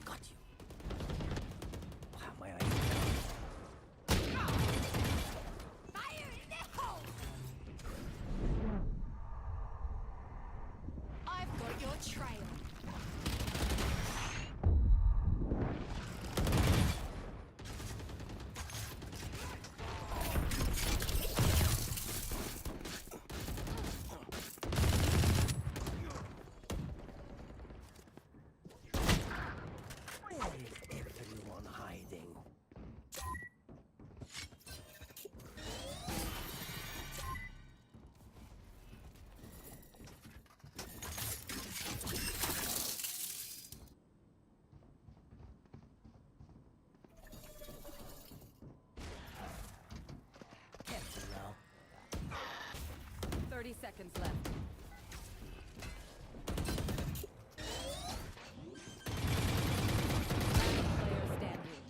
Got you. Wow, my eyes. Fire in the hole. I've got your trail. Where is everyone hiding? Careful now. 30 seconds left. Last player standing.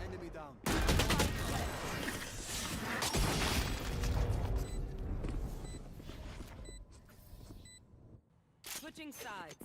Enemy down. Switching sides.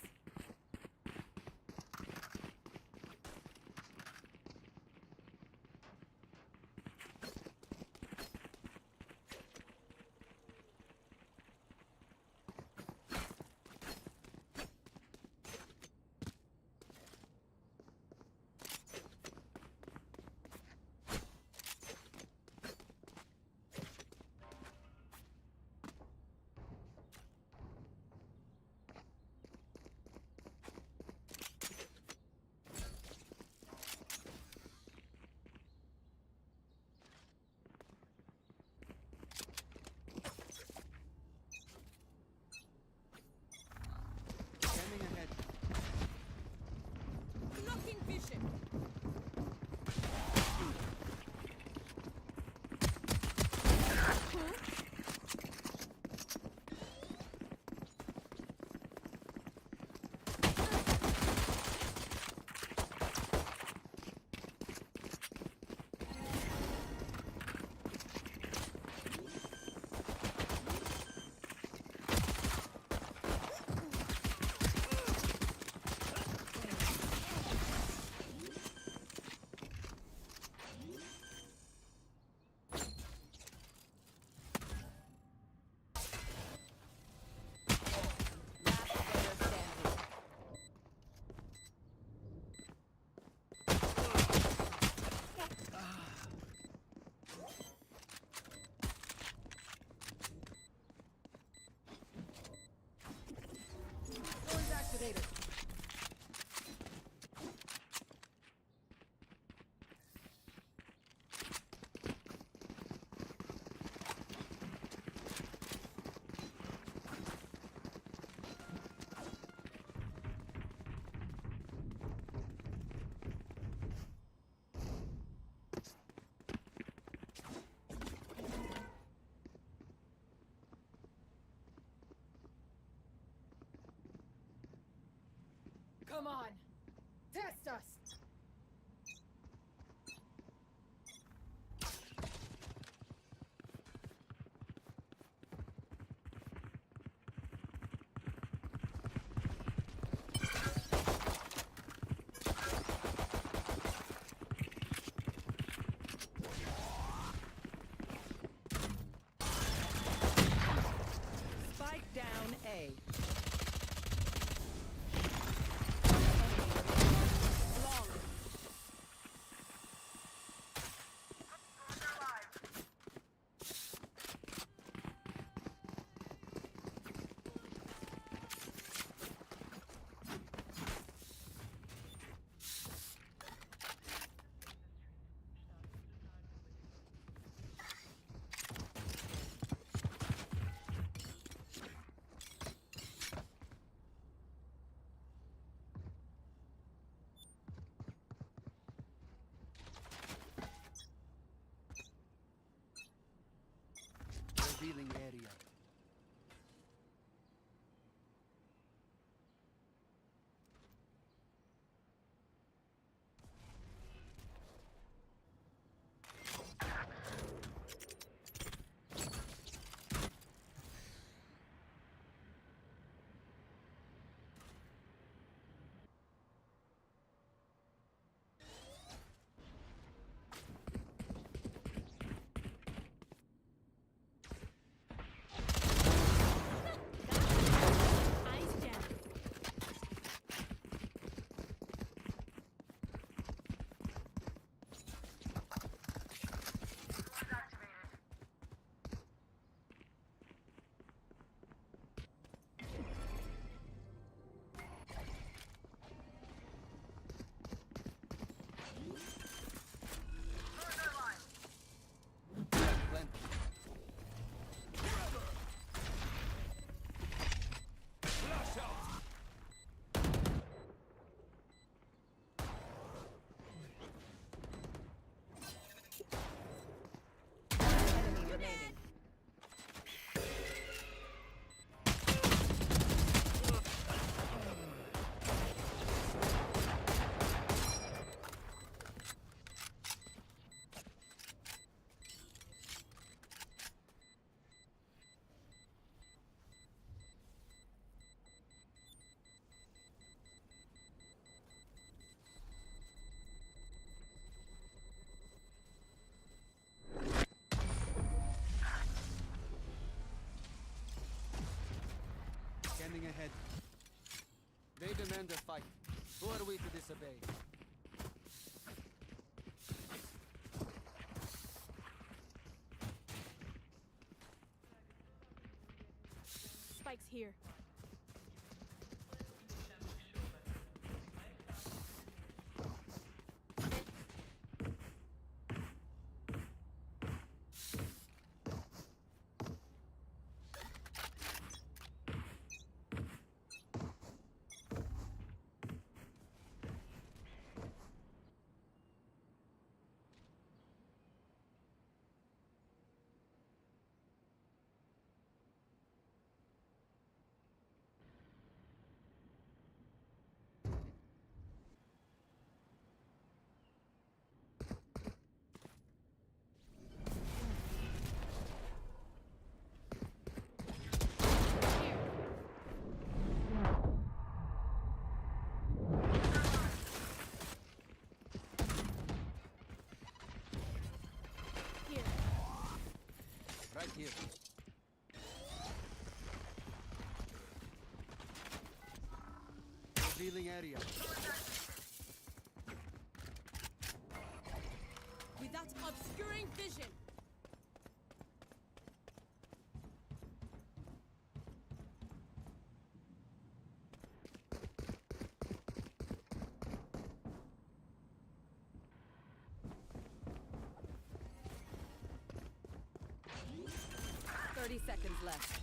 Come on. Test us. Spike down A. Long. Revealing area. Eyes down. Plant. Enemy remaining. Scanning ahead. They demand a fight. Who are we to disobey? Spike's here. Here. Right here. Revealing area. Without obscuring vision. Seconds left.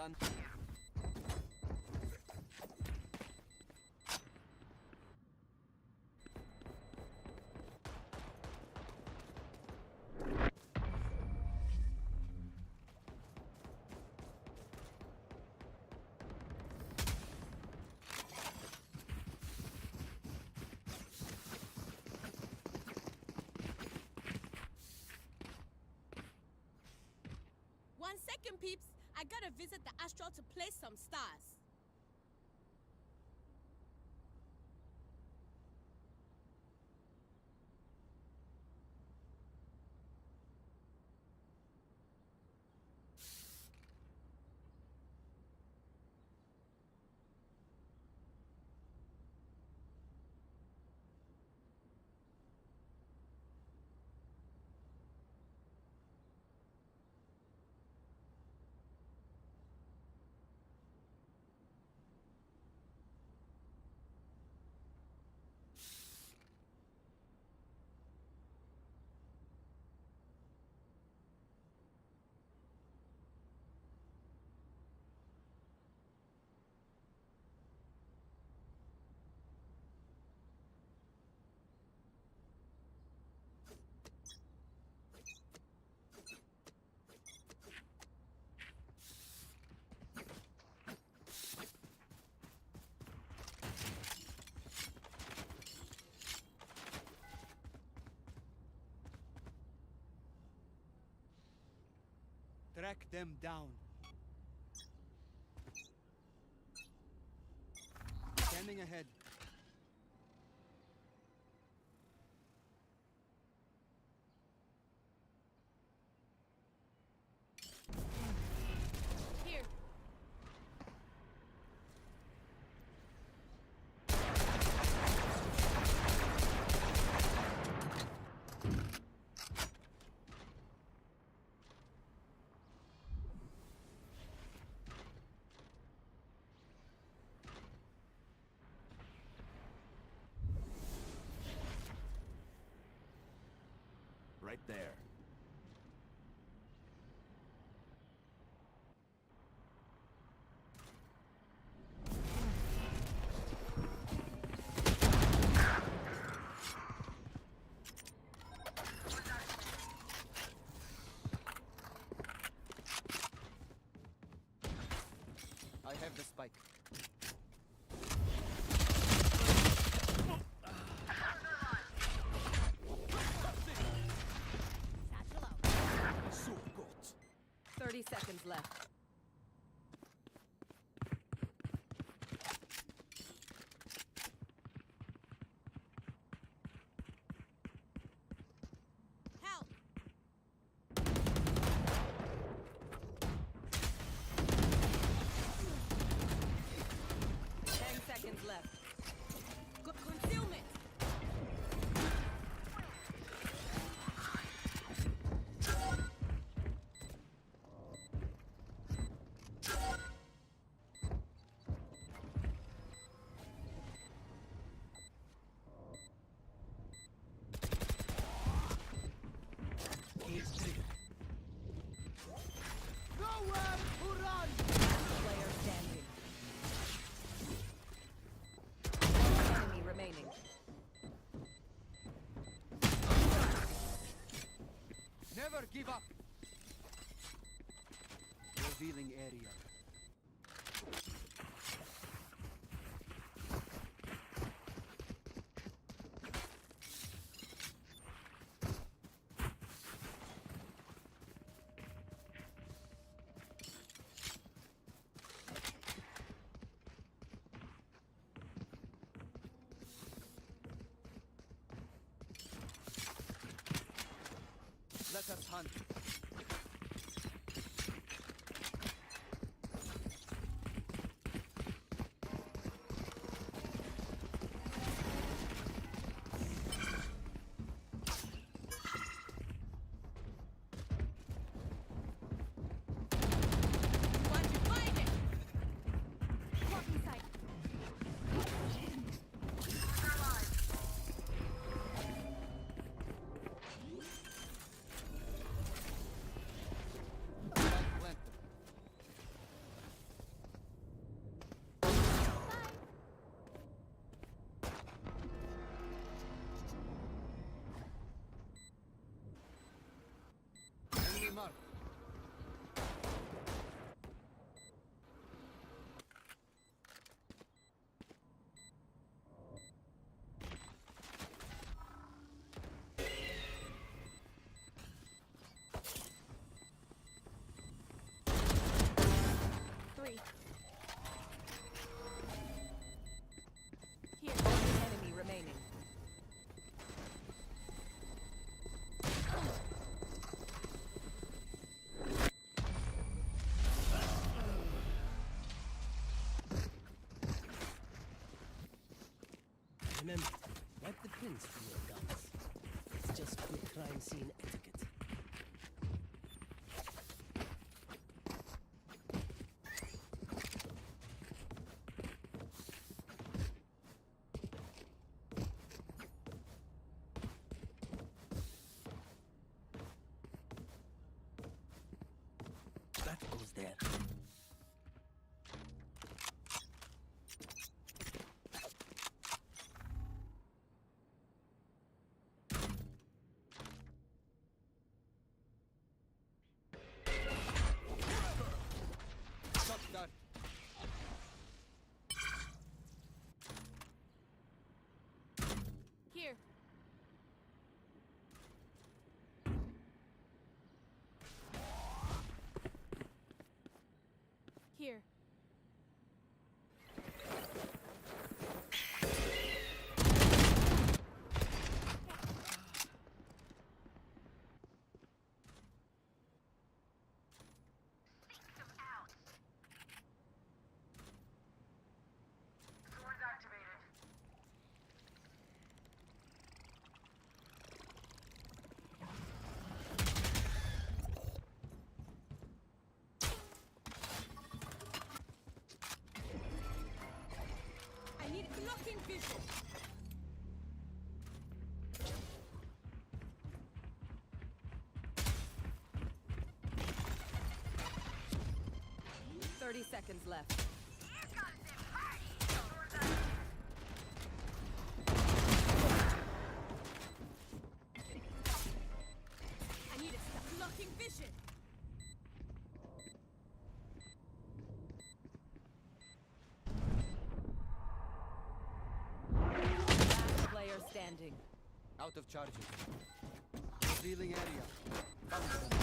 done. One second, peeps. I gotta visit the Astral to play some stars. Track them down. Scanning ahead. Here. Right there. I have the spike. Satchel out. So good. 30 seconds left. Help. 10 seconds left. Good concealment. Nowhere to run! Player standing. One enemy remaining. Never give up. Revealing area. Let us hunt. Want to find it? Walking sight. mark. Three. Here. One enemy remaining. Remember, wipe the pins from your guns. It's just quick crime scene etiquette. That goes there. Shot that. Here. Here. I need blocking vision. Thirty seconds left. I need blocking vision. Last player standing. Out of charges. Revealing area. Found them.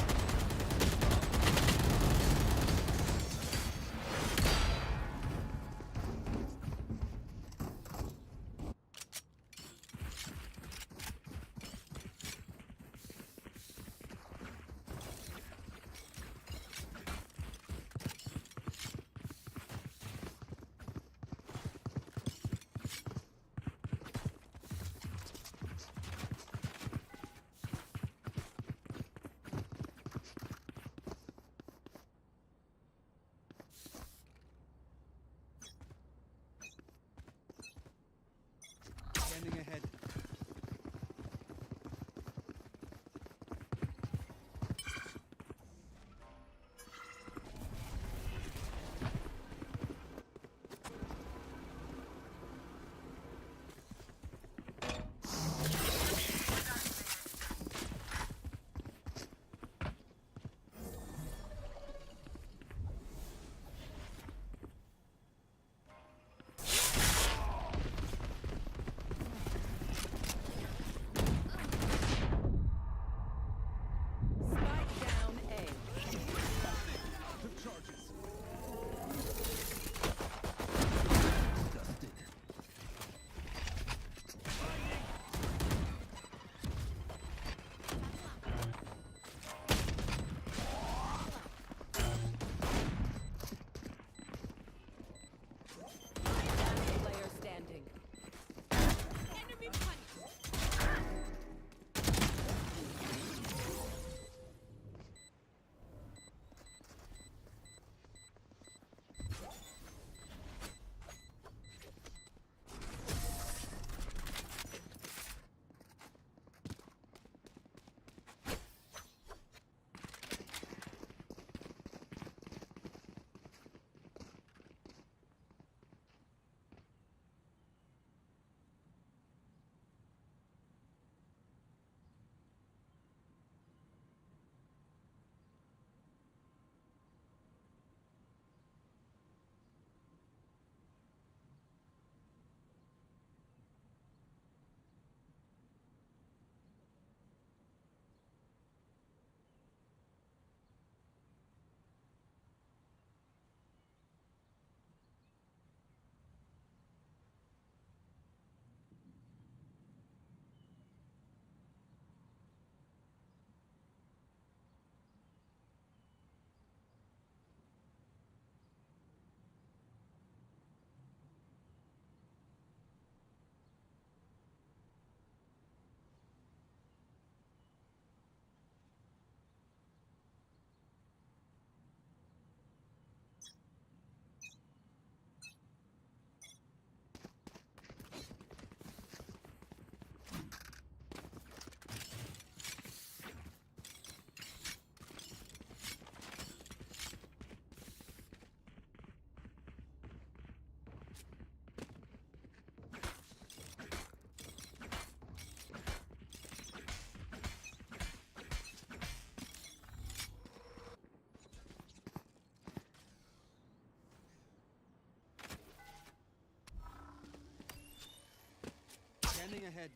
Scanning ahead.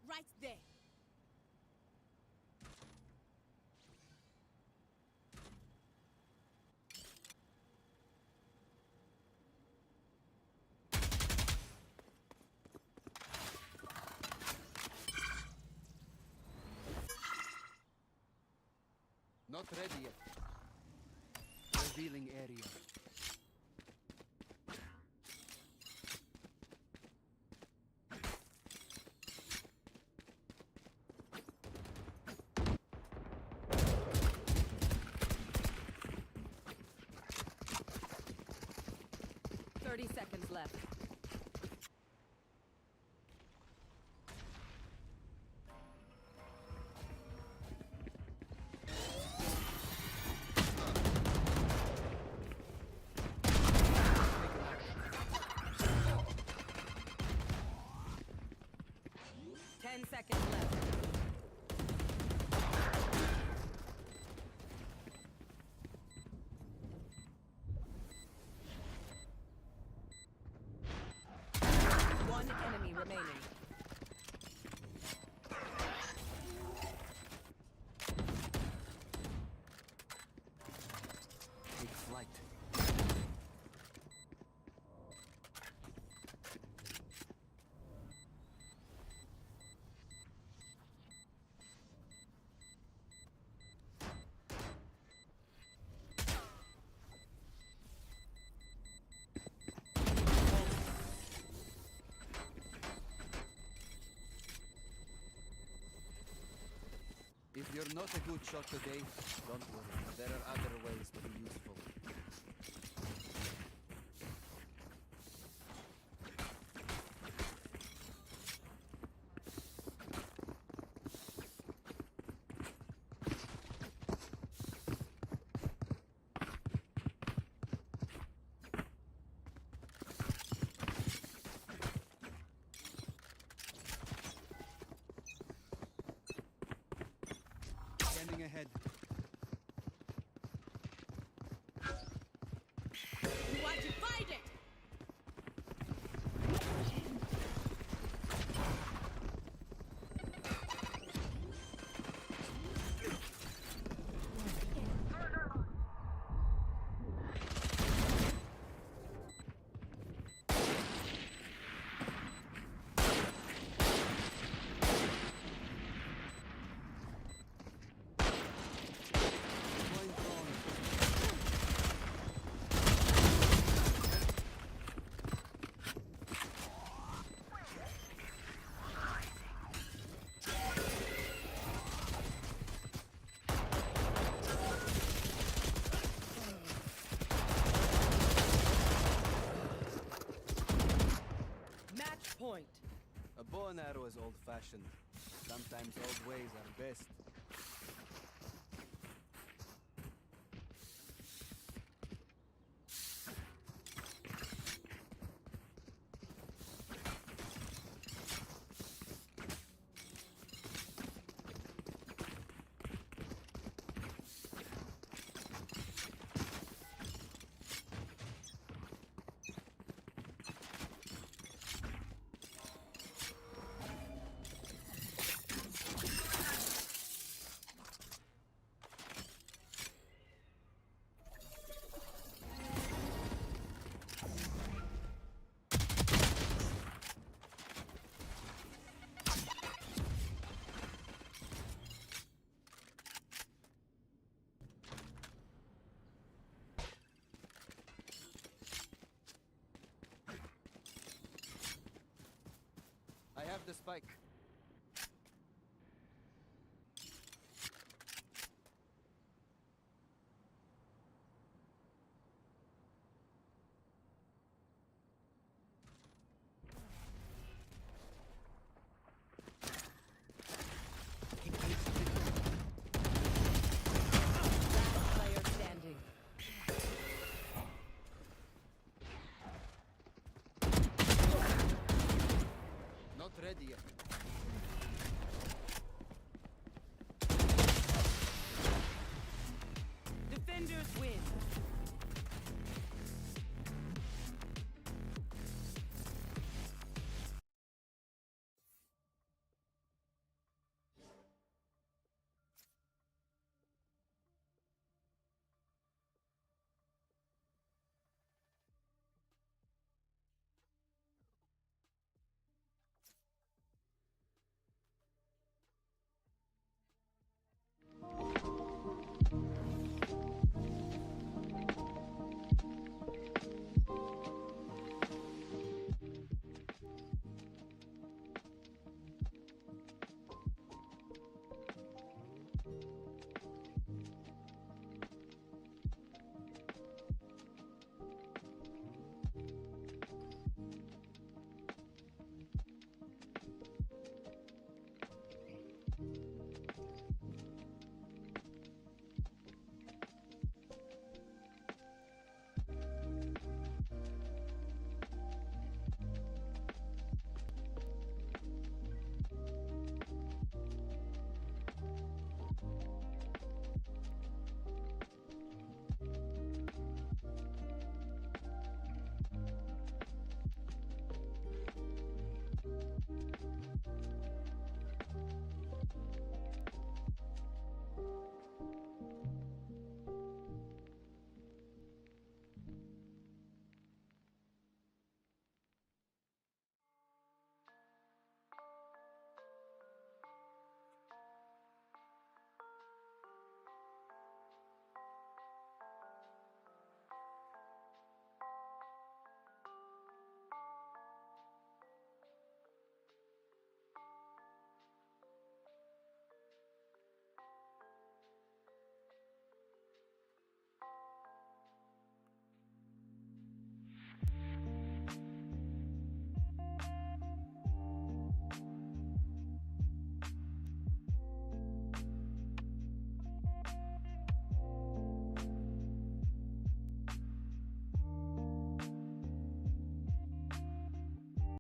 Right there. Not ready yet. Revealing area. Seconds left. Ten seconds left. One enemy remaining. Take flight. If you're not a good shot today, don't worry. There are other ways to be useful. Scanning ahead. You are divided. Deploying drone. Match point. A bow and arrow is old-fashioned. Sometimes old ways are best. I have the spike.